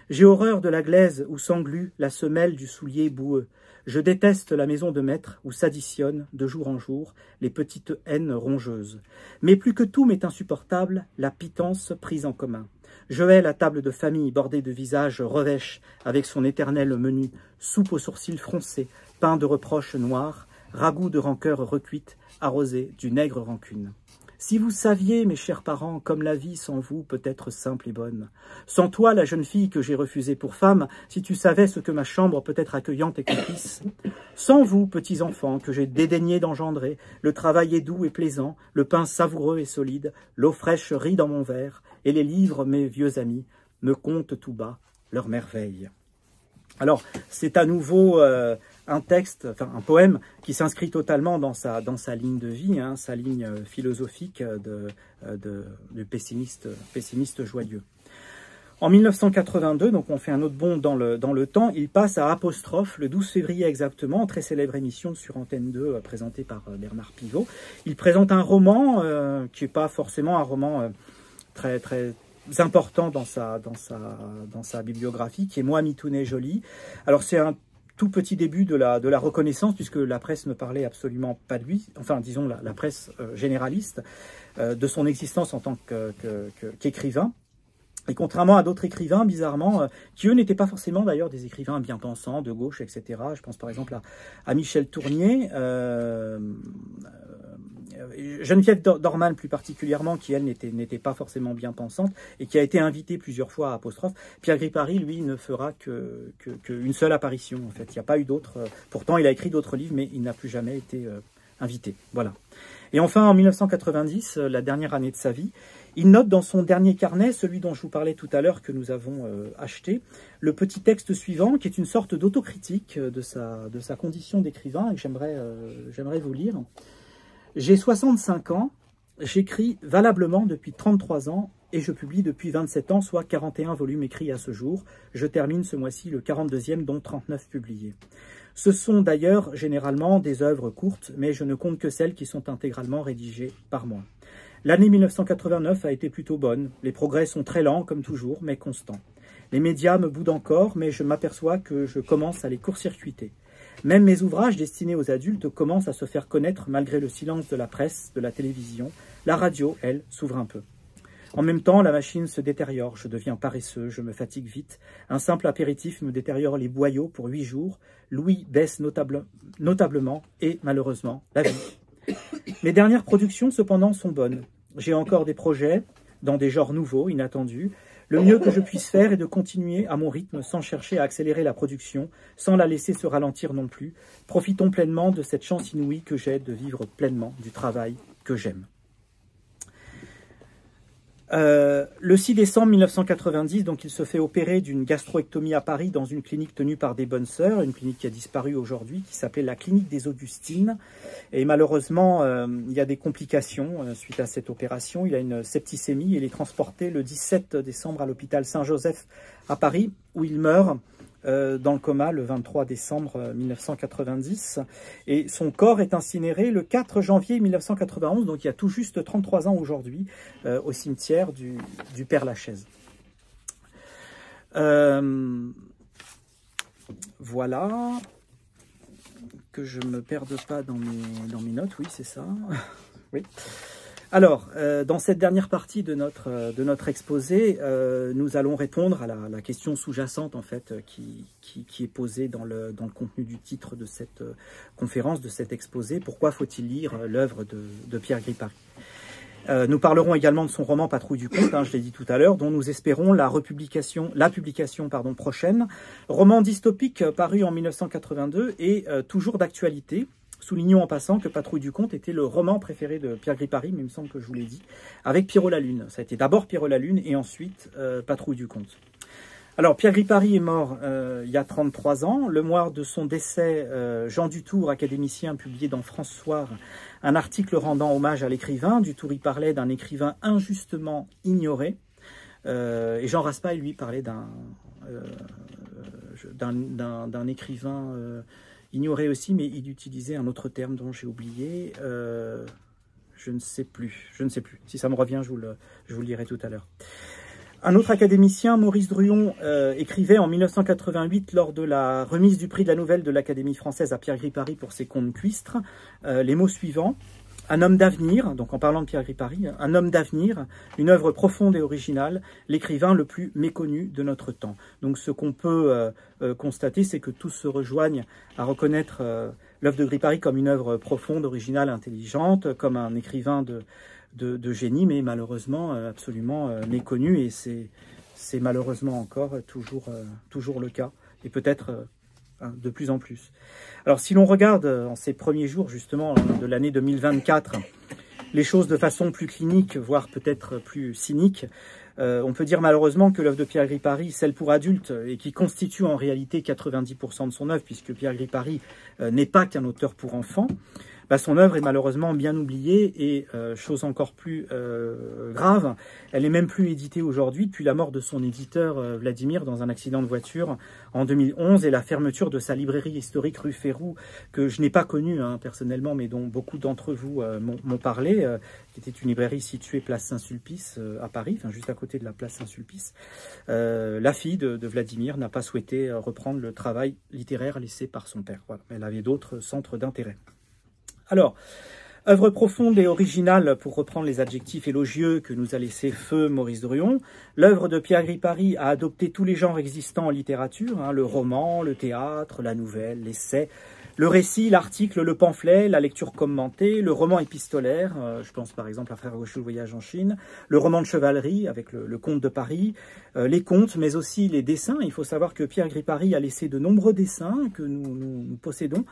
J'ai horreur de la glaise où s'englue la semelle du soulier boueux. Je déteste la maison de maître où s'additionnent, de jour en jour, les petites haines rongeuses. Mais plus que tout m'est insupportable, la pitance prise en commun. Je hais la table de famille bordée de visages revêches avec son éternel menu, soupe aux sourcils froncés, pain de reproches noirs, ragoût de rancœur recuite, arrosé d'une aigre rancune. Si vous saviez, mes chers parents, comme la vie sans vous peut être simple et bonne. Sans toi, la jeune fille que j'ai refusée pour femme, si tu savais ce que ma chambre peut être accueillante et complice. Sans vous, petits enfants, que j'ai dédaigné d'engendrer, le travail est doux et plaisant, le pain savoureux et solide, l'eau fraîche rit dans mon verre, et les livres, mes vieux amis, me content tout bas leurs merveilles. Alors, c'est à nouveau un poème qui s'inscrit totalement dans sa ligne de vie, sa ligne philosophique du pessimiste joyeux. En 1982, donc on fait un autre bond dans le temps, il passe à Apostrophe, le 12 février exactement, très célèbre émission sur Antenne 2 présentée par Bernard Pivot. Il présente un roman qui n'est pas forcément un roman très important dans sa bibliographie, qui est Moi, Mitounet Joly. Alors c'est un tout petit début de la reconnaissance, puisque la presse ne parlait absolument pas de lui, enfin disons la presse généraliste, de son existence en tant qu'écrivain. Et contrairement à d'autres écrivains, bizarrement, qui eux n'étaient pas forcément d'ailleurs des écrivains bien pensants, de gauche, etc. Je pense par exemple à Michel Tournier, Geneviève Dorman plus particulièrement, qui elle n'était pas forcément bien pensante et qui a été invitée plusieurs fois à Apostrophe. Pierre Gripari, lui, ne fera qu'une seule apparition en fait. Il n'y a pas eu d'autres. Pourtant, il a écrit d'autres livres, mais il n'a plus jamais été invité. Voilà. Et enfin, en 1990, la dernière année de sa vie, il note dans son dernier carnet, celui dont je vous parlais tout à l'heure, que nous avons acheté, le petit texte suivant, qui est une sorte d'autocritique de sa condition d'écrivain, et que j'aimerais vous lire. J'ai 65 ans, j'écris valablement depuis 33 ans, et je publie depuis 27 ans, soit 41 volumes écrits à ce jour. Je termine ce mois-ci le 42e, dont 39 publiés. Ce sont d'ailleurs généralement des œuvres courtes, mais je ne compte que celles qui sont intégralement rédigées par moi. L'année 1989 a été plutôt bonne. Les progrès sont très lents, comme toujours, mais constants. Les médias me boudent encore, mais je m'aperçois que je commence à les court-circuiter. Même mes ouvrages destinés aux adultes commencent à se faire connaître malgré le silence de la presse, de la télévision. La radio, elle, s'ouvre un peu. En même temps, la machine se détériore, je deviens paresseux, je me fatigue vite. Un simple apéritif me détériore les boyaux pour 8 jours. L'ouïe baisse notablement et, malheureusement, la vie. Mes dernières productions, cependant, sont bonnes. J'ai encore des projets dans des genres nouveaux, inattendus. Le mieux que je puisse faire est de continuer à mon rythme sans chercher à accélérer la production, sans la laisser se ralentir non plus. Profitons pleinement de cette chance inouïe que j'ai de vivre pleinement du travail que j'aime. Le 6 décembre 1990, donc il se fait opérer d'une gastroectomie à Paris dans une clinique tenue par des bonnes sœurs, une clinique qui a disparu aujourd'hui, qui s'appelait la clinique des Augustines. Et malheureusement, il y a des complications suite à cette opération. Il a une septicémie et il est transporté le 17 décembre à l'hôpital Saint-Joseph à Paris, où il meurt dans le coma le 23 décembre 1990. Et son corps est incinéré le 4 janvier 1991, donc il y a tout juste 33 ans aujourd'hui, au cimetière du Père-Lachaise. Voilà, que je ne me perde pas dans mes notes, oui c'est ça. Oui. Alors, dans cette dernière partie de notre exposé, nous allons répondre à la question sous-jacente en fait qui est posée dans le contenu du titre de cette conférence, de cet exposé. Pourquoi faut-il lire l'œuvre de Pierre Gripari? Nous parlerons également de son roman Patrouille du Comte, je l'ai dit tout à l'heure, dont nous espérons la publication prochaine. Roman dystopique paru en 1982 et toujours d'actualité. Soulignons en passant que Patrouille du Comte était le roman préféré de Pierre Gripari, mais il me semble que je vous l'ai dit, avec Pierrot la Lune. Ça a été d'abord Pierrot la Lune et ensuite Patrouille du Comte. Alors, Pierre Gripari est mort il y a 33 ans. Le mois de son décès, Jean Dutour, académicien, publié dans France Soir un article rendant hommage à l'écrivain. Dutour y parlait d'un écrivain injustement ignoré. Et Jean Raspail, lui, parlait d'un écrivain ignoré aussi, mais il utilisait un autre terme dont j'ai oublié. Je ne sais plus. Si ça me revient, je vous le dirai tout à l'heure. Un autre académicien, Maurice Druon, écrivait en 1988, lors de la remise du prix de la Nouvelle de l'Académie française à Pierre Gripari pour ses contes cuistres, les mots suivants. Un homme d'avenir, donc en parlant de Pierre Gripari, un homme d'avenir, une œuvre profonde et originale, l'écrivain le plus méconnu de notre temps. Donc ce qu'on peut constater, c'est que tous se rejoignent à reconnaître l'œuvre de Gripari comme une œuvre profonde, originale, intelligente, comme un écrivain de génie, mais malheureusement absolument méconnu, et c'est malheureusement encore toujours le cas, et peut-être de plus en plus. Alors si l'on regarde en ces premiers jours justement de l'année 2024 les choses de façon plus clinique, voire peut-être plus cynique, on peut dire malheureusement que l'œuvre de Pierre Gripari, celle pour adultes, et qui constitue en réalité 90% de son œuvre, puisque Pierre Gripari n'est pas qu'un auteur pour enfants, son œuvre est malheureusement bien oubliée et, chose encore plus grave, elle est même plus éditée aujourd'hui depuis la mort de son éditeur Vladimir dans un accident de voiture en 2011 et la fermeture de sa librairie historique rue Férou, que je n'ai pas connue personnellement, mais dont beaucoup d'entre vous m'ont parlé, qui était une librairie située place Saint-Sulpice à Paris, juste à côté de la place Saint-Sulpice. La fille de Vladimir n'a pas souhaité reprendre le travail littéraire laissé par son père. Voilà. Elle avait d'autres centres d'intérêt. Alors, œuvre profonde et originale, pour reprendre les adjectifs élogieux que nous a laissé feu Maurice Druon, l'œuvre de Pierre Gripari a adopté tous les genres existants en littérature, le roman, le théâtre, la nouvelle, l'essai, le récit, l'article, le pamphlet, la lecture commentée, le roman épistolaire, je pense par exemple à Frère Gaucher, le voyage en Chine, le roman de chevalerie avec le Comte de Paris, les contes, mais aussi les dessins. Il faut savoir que Pierre Gripari a laissé de nombreux dessins que nous possédons,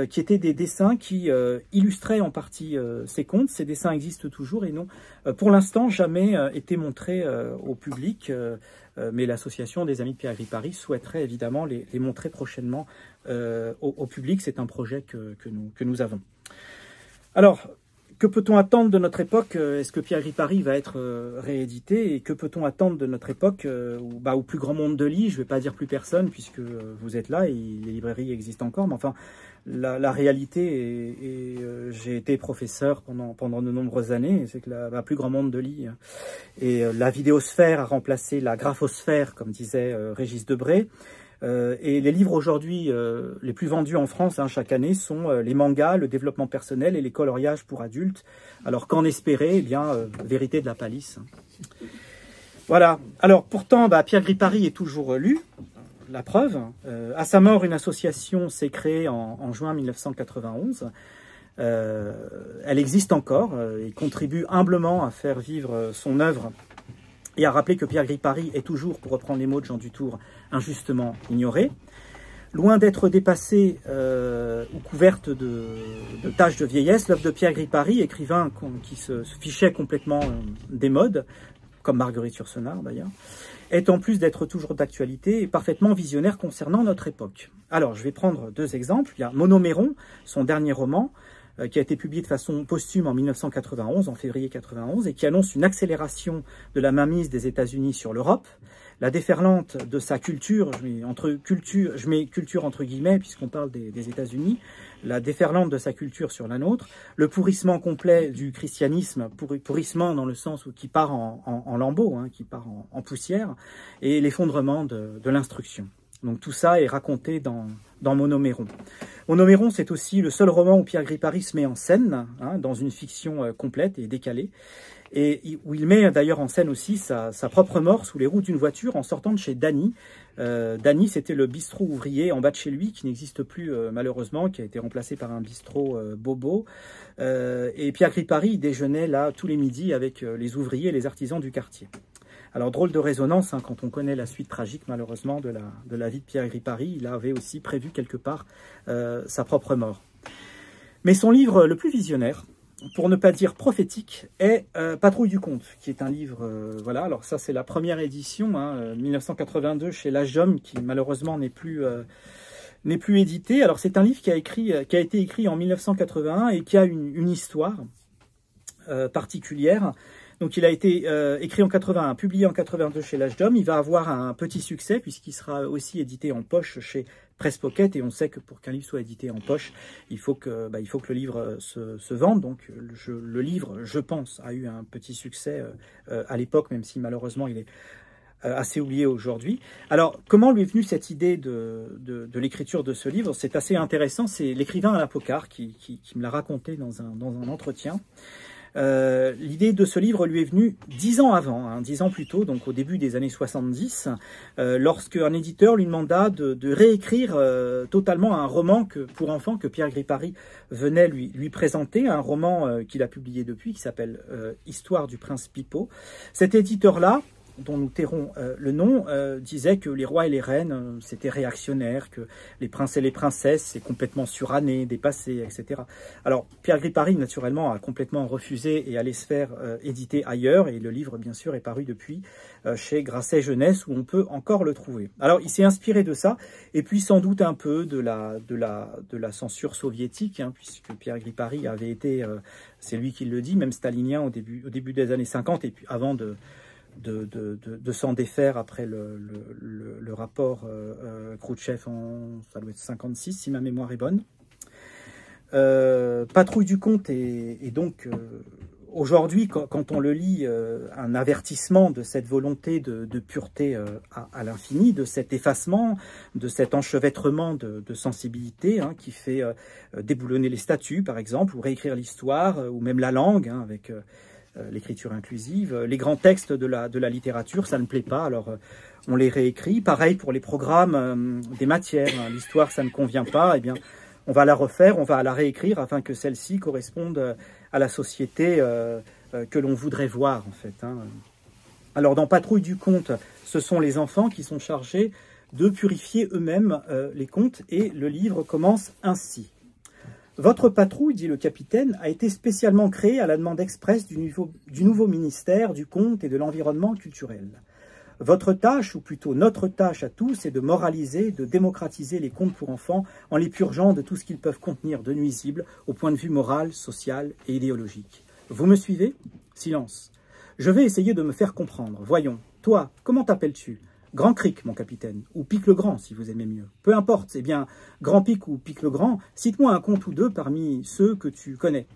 qui étaient des dessins qui illustraient en partie ces contes. Ces dessins existent toujours et n'ont pour l'instant jamais été montrés au public, mais l'association des Amis de Pierre Gripari souhaiterait évidemment les montrer prochainement au public. C'est un projet que nous avons. Alors, que peut-on attendre de notre époque? Est-ce que Pierre Gripari va être réédité? Et que peut-on attendre de notre époque où plus grand monde de lit? Je ne vais pas dire plus personne, puisque vous êtes là et les librairies existent encore. Mais enfin, la réalité, et j'ai été professeur pendant de nombreuses années, c'est que la plus grand monde de lit. Et la vidéosphère a remplacé la graphosphère, comme disait Régis Debray. Et les livres aujourd'hui les plus vendus en France chaque année sont les mangas, le développement personnel et les coloriages pour adultes. Alors qu'en espérer? Eh bien, vérité de la palisse. Voilà. Alors pourtant, Pierre Gripari est toujours lu. La preuve. À sa mort, une association s'est créée en juin 1991. Elle existe encore et contribue humblement à faire vivre son œuvre et à rappeler que Pierre Gripari est toujours, pour reprendre les mots de Jean Dutour, injustement ignoré. Loin d'être dépassée ou couverte de taches de vieillesse, l'œuvre de Pierre Gripari, écrivain qui se fichait complètement des modes, comme Marguerite Yourcenar d'ailleurs, est en plus d'être toujours d'actualité et parfaitement visionnaire concernant notre époque. Alors, je vais prendre deux exemples. Il y a Monoméron, son dernier roman, qui a été publié de façon posthume en 1991, en février 91, et qui annonce une accélération de la mainmise des États-Unis sur l'Europe, la déferlante de sa culture, je mets culture entre guillemets, puisqu'on parle des États-Unis, la déferlante de sa culture sur la nôtre, le pourrissement complet du christianisme, pourrissement dans le sens où qui part en lambeaux, hein, qui part en poussière, et l'effondrement de l'instruction. Donc tout ça est raconté dans Monoméron. Monoméron, c'est aussi le seul roman où Pierre Gripari se met en scène, hein, dans une fiction complète et décalée, et où il met d'ailleurs en scène aussi sa propre mort sous les roues d'une voiture en sortant de chez Dany. Dany, c'était le bistrot ouvrier en bas de chez lui, qui n'existe plus malheureusement, qui a été remplacé par un bistrot bobo. Et Pierre Gripari déjeunait là tous les midis avec les ouvriers et les artisans du quartier. Alors, drôle de résonance, hein, quand on connaît la suite tragique, malheureusement, de la vie de Pierre Gripari. Il avait aussi prévu quelque part sa propre mort. Mais son livre le plus visionnaire, pour ne pas dire prophétique, est Patrouille du Comte, qui est un livre, voilà, alors ça c'est la première édition, hein, 1982 chez L'Âge d'Homme, qui malheureusement n'est plus édité. Alors c'est un livre qui a été écrit en 1981 et qui a une histoire particulière. Donc il a été écrit en 81, publié en 82 chez L'Âge d'Homme. Il va avoir un petit succès puisqu'il sera aussi édité en poche chez Presse Pocket. Et on sait que pour qu'un livre soit édité en poche, il faut que le livre se vende. Donc le livre, je pense, a eu un petit succès à l'époque, même si malheureusement il est assez oublié aujourd'hui. Alors, comment lui est venue cette idée de l'écriture de ce livre? C'est assez intéressant. C'est l'écrivain Alain Pocard qui me l'a raconté dans un entretien. L'idée de ce livre lui est venue 10 ans avant, hein, 10 ans plus tôt, donc au début des années 70, lorsque un éditeur lui demanda de réécrire totalement un roman pour enfants que Pierre Gripari venait lui présenter, un roman qu'il a publié depuis, qui s'appelle Histoire du prince Pipeau. Cet éditeur-là, dont nous tairons le nom, disait que les rois et les reines, c'était réactionnaire, que les princes et les princesses, c'est complètement suranné, dépassé, etc. Alors, Pierre Gripari, naturellement, a complètement refusé et allait se faire éditer ailleurs, et le livre, bien sûr, est paru depuis chez Grasset Jeunesse, où on peut encore le trouver. Alors, il s'est inspiré de ça, et puis sans doute un peu de la censure soviétique, hein, puisque Pierre Gripari avait été, c'est lui qui le dit, même stalinien au début des années 50, et puis avant de s'en défaire après le rapport Khrouchtchev ça doit être 56 si ma mémoire est bonne. Patrouille du Comte est donc aujourd'hui, quand on le lit, un avertissement de cette volonté de pureté à l'infini, de cet effacement, de cet enchevêtrement de sensibilité, hein, qui fait déboulonner les statues par exemple, ou réécrire l'histoire, ou même la langue, hein, avec l'écriture inclusive. Les grands textes de la littérature, ça ne plaît pas, alors on les réécrit. Pareil pour les programmes des matières, hein. L'histoire, ça ne convient pas, eh bien, on va la refaire, on va la réécrire afin que celle-ci corresponde à la société que l'on voudrait voir, en fait, hein. Alors, dans Patrouille du Comte, ce sont les enfants qui sont chargés de purifier eux-mêmes les contes, et le livre commence ainsi. Votre patrouille, dit le capitaine, a été spécialement créée à la demande expresse du nouveau ministère du Conte et de l'Environnement culturel. Votre tâche, ou plutôt notre tâche à tous, est de moraliser, de démocratiser les contes pour enfants en les purgeant de tout ce qu'ils peuvent contenir de nuisible au point de vue moral, social et idéologique. Vous me suivez? Silence. Je vais essayer de me faire comprendre. Voyons, toi, comment t'appelles-tu? Grand Cric, mon capitaine, ou Pic le Grand, si vous aimez mieux. Peu importe, eh bien, Grand Pic ou Pic le Grand, cite-moi un conte ou deux parmi ceux que tu connais.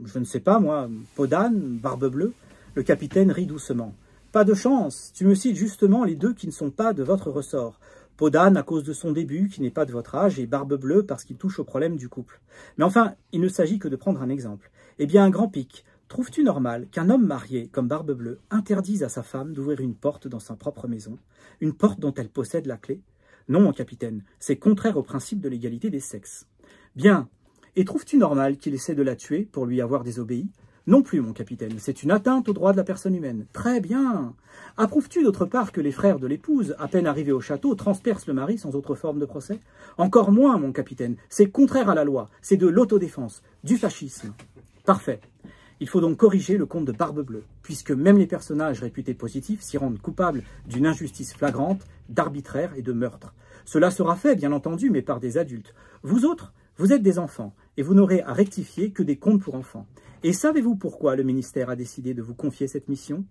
Je ne sais pas, moi, Podane, Barbe Bleue. Le capitaine rit doucement. Pas de chance, tu me cites justement les deux qui ne sont pas de votre ressort. Podane à cause de son début, qui n'est pas de votre âge, et Barbe Bleue parce qu'il touche au problème du couple. Mais enfin, il ne s'agit que de prendre un exemple. Eh bien, un Grand Pic, trouves-tu normal qu'un homme marié, comme Barbe Bleue, interdise à sa femme d'ouvrir une porte dans sa propre maison, une porte dont elle possède la clé? Non, mon capitaine, c'est contraire au principe de l'égalité des sexes. Bien, et trouves-tu normal qu'il essaie de la tuer pour lui avoir désobéi? Non plus, mon capitaine, c'est une atteinte aux droits de la personne humaine. Très bien. Approuves-tu d'autre part que les frères de l'épouse, à peine arrivés au château, transpercent le mari sans autre forme de procès? Encore moins, mon capitaine, c'est contraire à la loi, c'est de l'autodéfense, du fascisme. Parfait. Il faut donc corriger le conte de Barbe Bleue, puisque même les personnages réputés positifs s'y rendent coupables d'une injustice flagrante, d'arbitraire et de meurtre. Cela sera fait, bien entendu, mais par des adultes. Vous autres, vous êtes des enfants, et vous n'aurez à rectifier que des contes pour enfants. Et savez-vous pourquoi le ministère a décidé de vous confier cette mission?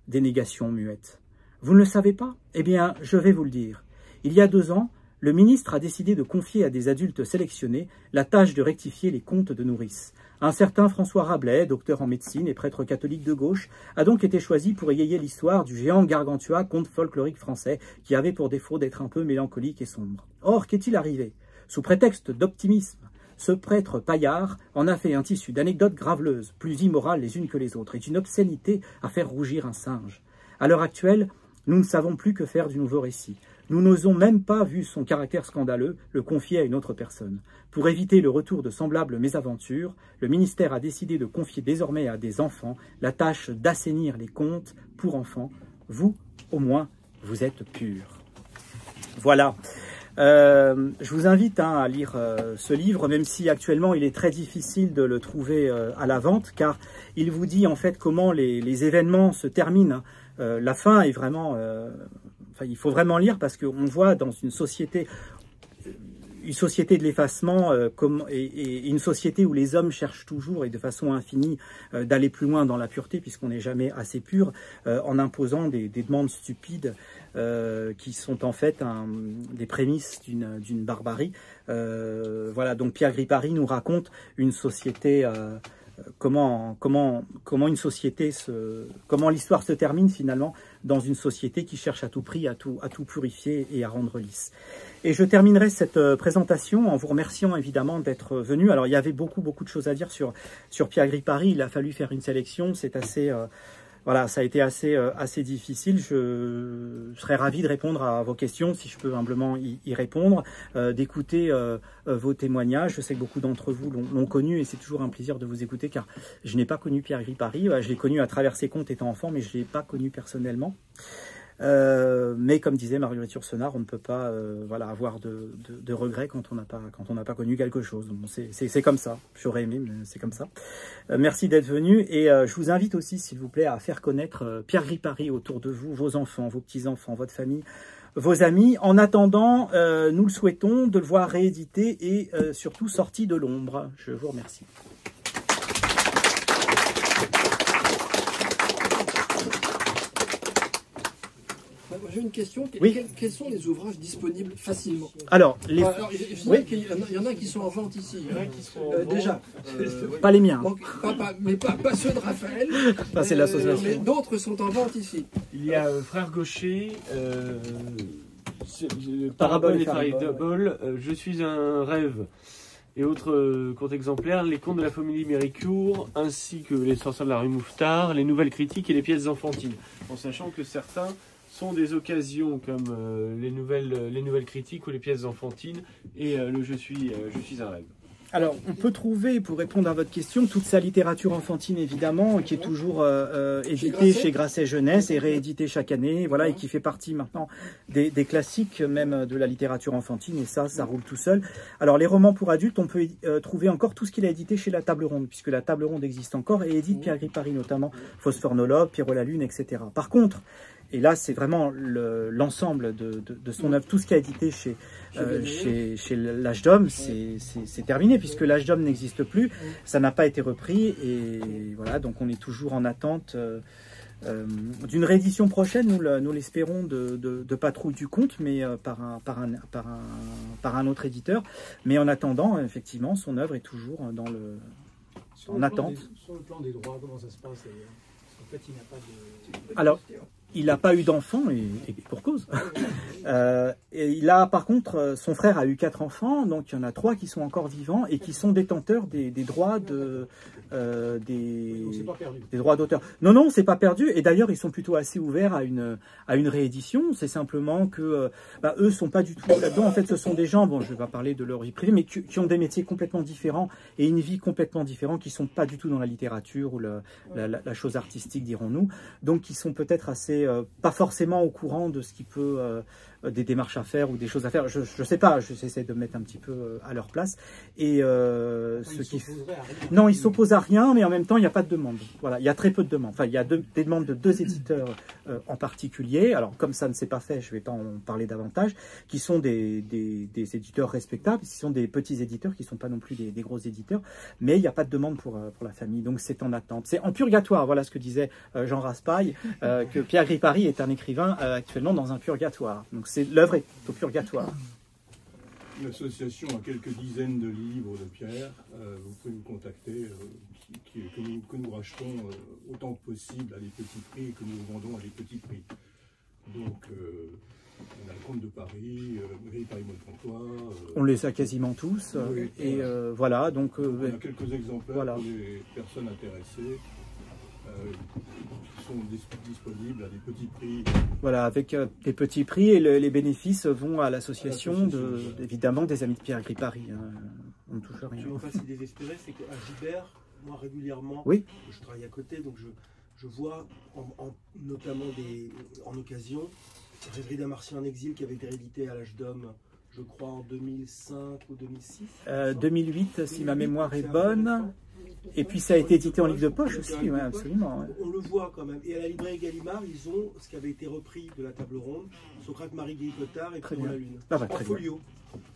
Dénégation muette. Vous ne le savez pas? Eh bien, je vais vous le dire. Il y a 2 ans, le ministre a décidé de confier à des adultes sélectionnés la tâche de rectifier les comptes de nourrices. Un certain François Rabelais, docteur en médecine et prêtre catholique de gauche, a donc été choisi pour égayer l'histoire du géant Gargantua, conte folklorique français, qui avait pour défaut d'être un peu mélancolique et sombre. Or, qu'est-il arrivé? Sous prétexte d'optimisme, ce prêtre paillard en a fait un tissu d'anecdotes graveleuses, plus immorales les unes que les autres, et d'une obscénité à faire rougir un singe. À l'heure actuelle, nous ne savons plus que faire du nouveau récit. Nous n'osons même pas, vu son caractère scandaleux, le confier à une autre personne. Pour éviter le retour de semblables mésaventures, le ministère a décidé de confier désormais à des enfants la tâche d'assainir les contes pour enfants. Vous, au moins, vous êtes purs. Voilà. Je vous invite à lire ce livre, même si actuellement il est très difficile de le trouver à la vente, car il vous dit en fait comment les événements se terminent. La fin est vraiment... Enfin, il faut vraiment lire parce qu'on voit dans une société de l'effacement et une société où les hommes cherchent toujours et de façon infinie d'aller plus loin dans la pureté puisqu'on n'est jamais assez pur en imposant des demandes stupides qui sont en fait des prémices d'une barbarie. Voilà, donc Pierre Gripari nous raconte une société... comment l'histoire se termine finalement dans une société qui cherche à tout prix à tout purifier et à rendre lisse. Et je terminerai cette présentation en vous remerciant évidemment d'être venu. Alors il y avait beaucoup de choses à dire sur Pierre Gripari, il a fallu faire une sélection, c'est assez... Voilà, ça a été assez difficile. Je serais ravi de répondre à vos questions, si je peux humblement y répondre, d'écouter vos témoignages. Je sais que beaucoup d'entre vous l'ont connu et c'est toujours un plaisir de vous écouter car je n'ai pas connu Pierre Gripari. Je l'ai connu à travers ses contes étant enfant, mais je ne l'ai pas connu personnellement. Mais comme disait Marguerite Yourcenar, on ne peut pas voilà, avoir de regrets quand on n'a pas connu quelque chose. Bon, c'est comme ça, j'aurais aimé, mais c'est comme ça. Merci d'être venu et je vous invite aussi, s'il vous plaît, à faire connaître Pierre Gripari autour de vous, vos enfants, vos petits-enfants, votre famille, vos amis. En attendant, nous le souhaitons de le voir réédité et surtout sorti de l'ombre. Je vous remercie. J'ai une question. Oui. Quels sont les ouvrages disponibles facilement? Alors, oui. Il y en a qui sont en vente ici. Déjà. Pas les miens. Donc, mais pas ceux de Raphaël. C'est l'association. Mais d'autres sont en vente ici. Il y a Frère Gaucher, Parabole et Faribole, Je suis un rêve et autres contes exemplaires, les contes de la famille Méricourt, ainsi que les sorcières de la rue Mouffetard, les nouvelles critiques et les pièces enfantines. En sachant que certains sont des occasions comme les nouvelles critiques ou les pièces enfantines et le je suis un rêve. Alors, on peut trouver, pour répondre à votre question, toute sa littérature enfantine, évidemment, qui est toujours éditée chez Grasset Jeunesse et rééditée chaque année, voilà, et qui fait partie maintenant des classiques même de la littérature enfantine, et ça roule tout seul. Alors, les romans pour adultes, on peut trouver encore tout ce qu'il a édité chez La Table Ronde, puisque La Table Ronde existe encore, et édite Pierre Gripari, notamment Phosphorenologue, Pierrot la Lune, etc. Par contre, et là, c'est vraiment l'ensemble de son œuvre. Tout ce qui a édité chez l'Âge d'Homme, c'est terminé, puisque l'Âge d'Homme n'existe plus. Ça n'a pas été repris. Et voilà, donc on est toujours en attente d'une réédition prochaine. Nous l'espérons de Patrouille du Conte, mais par un autre éditeur. Mais en attendant, effectivement, son œuvre est toujours en attente. Sur le plan des droits, comment ça se passe d'ailleurs? En fait, il n'y a pas de... Alors, il n'a pas eu d'enfants, et pour cause. Et il a, par contre, son frère a eu 4 enfants, donc il y en a 3 qui sont encore vivants et qui sont détenteurs des droits des droits d'auteur. Non, c'est pas perdu. Et d'ailleurs, ils sont plutôt assez ouverts à une réédition. C'est simplement que eux sont pas du tout là-dedans. En fait, ce sont des gens, bon, je vais pas parler de leur vie privée, mais qui ont des métiers complètement différents et une vie complètement différente, qui sont pas du tout dans la littérature ou la chose artistique, dirons-nous. Donc, qui sont peut-être assez pas forcément au courant de ce qui peut des démarches à faire ou des choses à faire. Je ne sais pas, j'essaie de me mettre un petit peu à leur place. Et non, ils s'opposent à rien, mais en même temps, il n'y a pas de demande. Voilà, il y a très peu de demandes. Enfin, il y a des demandes de 2 éditeurs en particulier. Alors, comme ça ne s'est pas fait, je ne vais pas en parler davantage, qui sont des éditeurs respectables, qui sont des petits éditeurs, qui ne sont pas non plus des gros éditeurs, mais il n'y a pas de demande pour la famille. Donc, c'est en attente. C'est en purgatoire, voilà ce que disait Jean Raspail, que Pierre Gripari est un écrivain actuellement dans un purgatoire. Donc, l'œuvre est au purgatoire. L'association a quelques dizaines de livres de Pierre. Vous pouvez nous contacter, que nous rachetons autant que possible à des petits prix et que nous vendons à des petits prix. Donc, on a le Comte de Paris, Paris-Montois. On les a quasiment tous. Oui, et voilà, donc. On a quelques exemplaires voilà. pour les personnes intéressées. Qui sont disponibles à des petits prix. Voilà, avec des petits prix, et les bénéfices vont à l'association évidemment des Amis de Pierre Gripari. On ne touche rien. Je ne veux pas si désespéré, c'est qu'à Gibert, moi régulièrement, oui. Je travaille à côté, donc je vois notamment en occasion Rêverie d'un Martien en exil qui avait été réédité à l'âge d'homme, je crois en 2005 ou 2006. 2008, si ma mémoire est bonne. Et puis ça a été édité en livre de poche aussi, ouais, absolument. Ouais. On le voit quand même. Et à la librairie Gallimard, ils ont ce qui avait été repris de la table ronde, Socrate, Marie Guy-Cotard et Très bien. La Lune. Ah bah, en folio.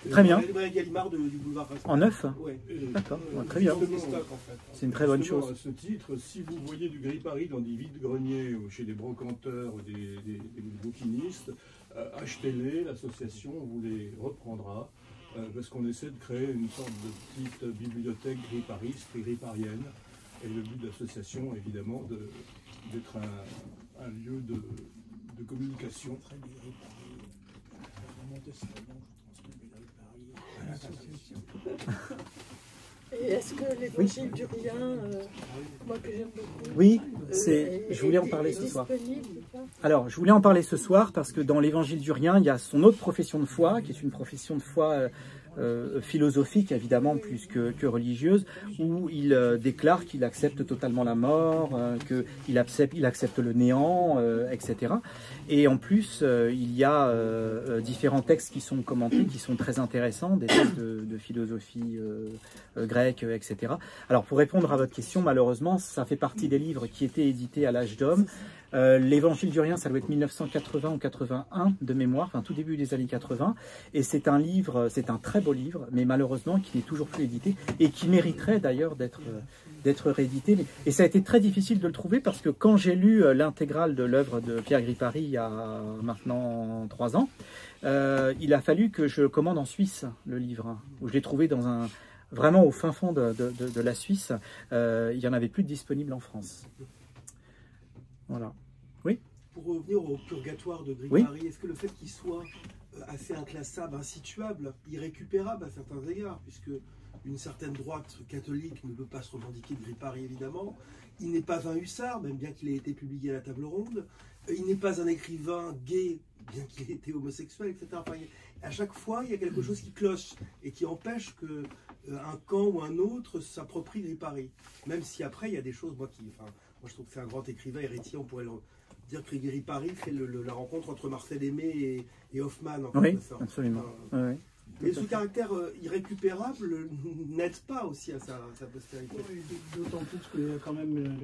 Très bien. La librairie Gallimard du boulevard Raspail. En neuf. Ouais. D'accord, ouais, très bien. C'est une très bonne chose. À ce titre, si vous voyez du Gripari dans des vides-greniers ou chez des brocanteurs ou des bouquinistes, achetez-les, l'association vous les reprendra. Parce qu'on essaie de créer une sorte de petite bibliothèque gripariste et griparienne. Et le but de l'association, évidemment, d'être un lieu de communication. Et est-ce que l'évangile du rien, moi que j'aime beaucoup, oui, je voulais en parler ce soir. Alors, je voulais en parler ce soir parce que dans l'évangile du rien, il y a son autre profession de foi, qui est une profession de foi philosophique, évidemment, plus que religieuse, où il déclare qu'il accepte totalement la mort, qu'il accepte le néant, etc. Et en plus, il y a différents textes qui sont commentés, qui sont très intéressants, des textes de philosophie grecque, etc. Alors, pour répondre à votre question, malheureusement, ça fait partie des livres qui étaient édités à l'âge d'homme. L'Évangile du rien, ça doit être 1980 ou 81 de mémoire, enfin tout début des années 80, et c'est un livre, c'est un très beau livre, mais malheureusement qui n'est toujours plus édité et qui mériterait d'ailleurs d'être réédité. Et ça a été très difficile de le trouver parce que quand j'ai lu l'intégrale de l'œuvre de Pierre Gripari il y a maintenant 3 ans, il a fallu que je commande en Suisse le livre, où je l'ai trouvé vraiment au fin fond de la Suisse. Il n'y en avait plus de disponible en France. Voilà. Oui. Pour revenir au purgatoire de Gripari, est-ce que le fait qu'il soit assez inclassable, insituable, irrécupérable à certains égards, puisque une certaine droite catholique ne peut pas se revendiquer de Gripari évidemment, il n'est pas un hussard, même bien qu'il ait été publié à la table ronde, il n'est pas un écrivain gay, bien qu'il ait été homosexuel, etc. Enfin, à chaque fois, il y a quelque chose qui cloche et qui empêche que un camp ou un autre s'approprie Gripari. Même si après, il y a des choses, moi je trouve que c'est un grand écrivain héritier, on pourrait dire que Gripari fait la rencontre entre Marcel Aimé et Hoffmann. En oui, absolument. Oui. Mais ce caractère irrécupérable n'aide pas aussi à sa postérité. Oui, d'autant plus qu'il y a quand même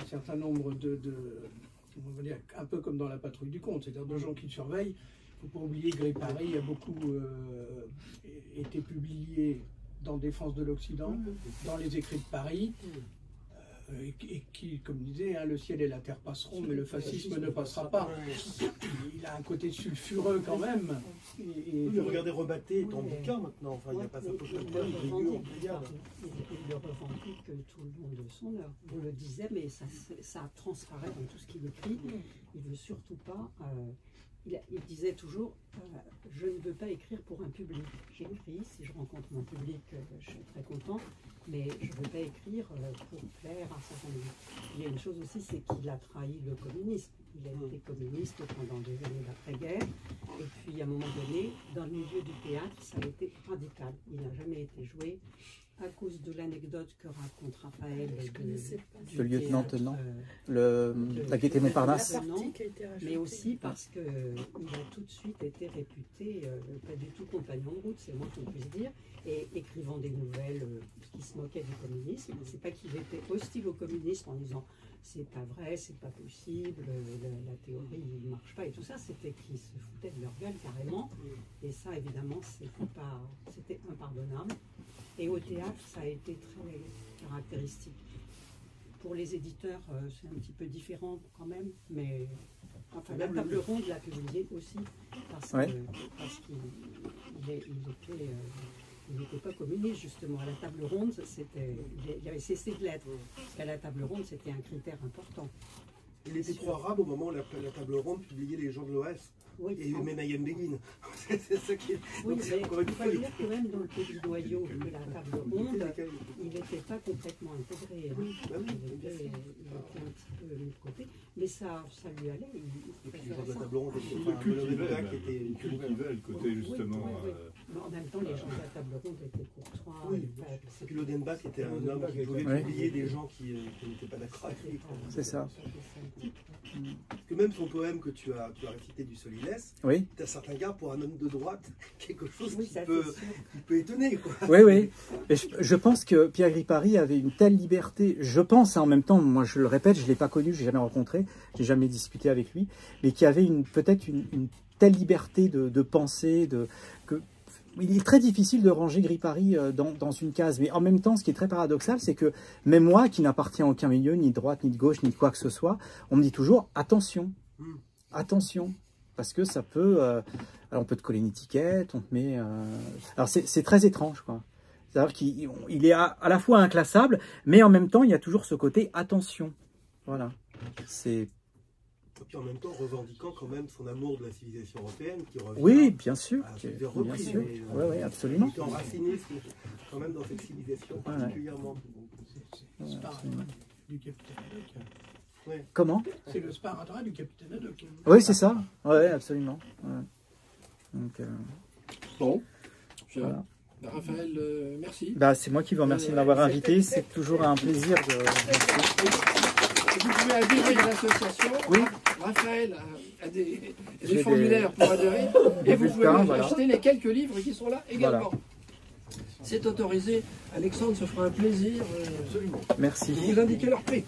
un certain nombre on va dire, un peu comme dans la patrouille du comte, c'est-à-dire de gens qui le surveillent. Il ne faut pas oublier que Gripari a beaucoup été publié dans Défense de l'Occident, dans les écrits de Paris, et qui, comme disait, le ciel et la terre passeront, mais le fascisme ne passera pas. Il a un côté sulfureux quand même. Regardez, Rebatté est en bouquin maintenant, enfin, il n'y a pas sa photo de Paris. Il revendique tout le monde de son œuvre. Vous le disiez, mais ça transparaît dans tout ce qu'il écrit. Il ne veut surtout pas... Il disait toujours, je ne veux pas écrire pour un public. J'écris, si je rencontre mon public, je suis très content, mais je ne veux pas écrire pour plaire à certains nombre. Il y a une chose aussi, c'est qu'il a trahi le communisme. Il a été communiste pendant des années d'après-guerre, et puis à un moment donné, dans le milieu du théâtre, ça a été radical. Il n'a jamais été joué, à cause de l'anecdote que raconte Raphaël Le lieutenant-tenant, la Gaîté Montparnasse. Mais aussi parce qu'il a tout de suite été réputé pas du tout compagnon de route, c'est le moins qu'on puisse dire, et écrivant des nouvelles qui se moquaient du communisme. C'est pas qu'il était hostile au communisme en disant c'est pas vrai, c'est pas possible, la théorie ne marche pas et tout ça, c'était qu'ils se foutaient de leur gueule carrément. Et ça, évidemment, c'était impardonnable. Et au théâtre, ça a été très caractéristique. Pour les éditeurs, c'est un petit peu différent quand même, mais enfin, la table ronde l'a publié aussi, parce qu'il n'était pas communiste, justement. À la table ronde, il avait cessé de l'être, parce qu'à la table ronde, c'était un critère important. Il était trop arabe au moment où la table ronde publiait les gens de l'OS. Oui, et Menachem Begin. C'est ça qui est. Oui, mais il faut dire que même dans le petit noyau de la table ronde, il n'était pas complètement intégré. Hein. Il était un petit peu mis de côté, mais ça lui allait. Et puis les gens de la table ronde, il cultivait le côté justement. Mais en même temps, les gens de la table ronde étaient courtois. Oui, et puis Lodenbach était un homme qui pouvait publier des gens qui n'étaient pas d'accord avec lui. C'est ça. Parce que même son poème que tu as récité du Solilès, oui. Tu as certains gars, pour un homme de droite, quelque chose qui peut étonner. Quoi. Oui, oui. Et je pense que Pierre Gripari avait une telle liberté, je pense, en même temps, moi je le répète, je ne l'ai pas connu, je ne l'ai jamais rencontré, je n'ai jamais discuté avec lui, mais qui avait peut-être une telle liberté de penser, il est très difficile de ranger Gripari dans une case, mais en même temps, ce qui est très paradoxal, c'est que même moi, qui n'appartiens à aucun milieu, ni de droite, ni de gauche, ni de quoi que ce soit, on me dit toujours, attention, attention. Parce que ça peut... alors on peut te coller une étiquette, on te met... Alors c'est très étrange, quoi. C'est-à-dire qu'il est à la fois inclassable, mais en même temps, il y a toujours ce côté attention. Voilà. Et puis en même temps, revendiquant quand même son amour de la civilisation européenne, qui revient... Oui, bien sûr. Bien sûr. Oui, absolument. Il est enraciné quand même dans cette civilisation particulièrement. C'est du capitaine Haddock. Ouais. Comment? C'est le sparadrap du capitaine Haddock. Oui, c'est ça. Oui, absolument. Ouais. Donc, bon. Voilà. Raphaël, merci. C'est moi qui vous remercie de m'avoir invité. C'est toujours un plaisir de... Vous pouvez adhérer à l'association. Oui. Raphaël a des formulaires pour adhérer. Et vous pouvez acheter les quelques livres qui sont là également. Voilà. C'est autorisé. Alexandre se fera un plaisir. Merci. De vous indiquer leur prix.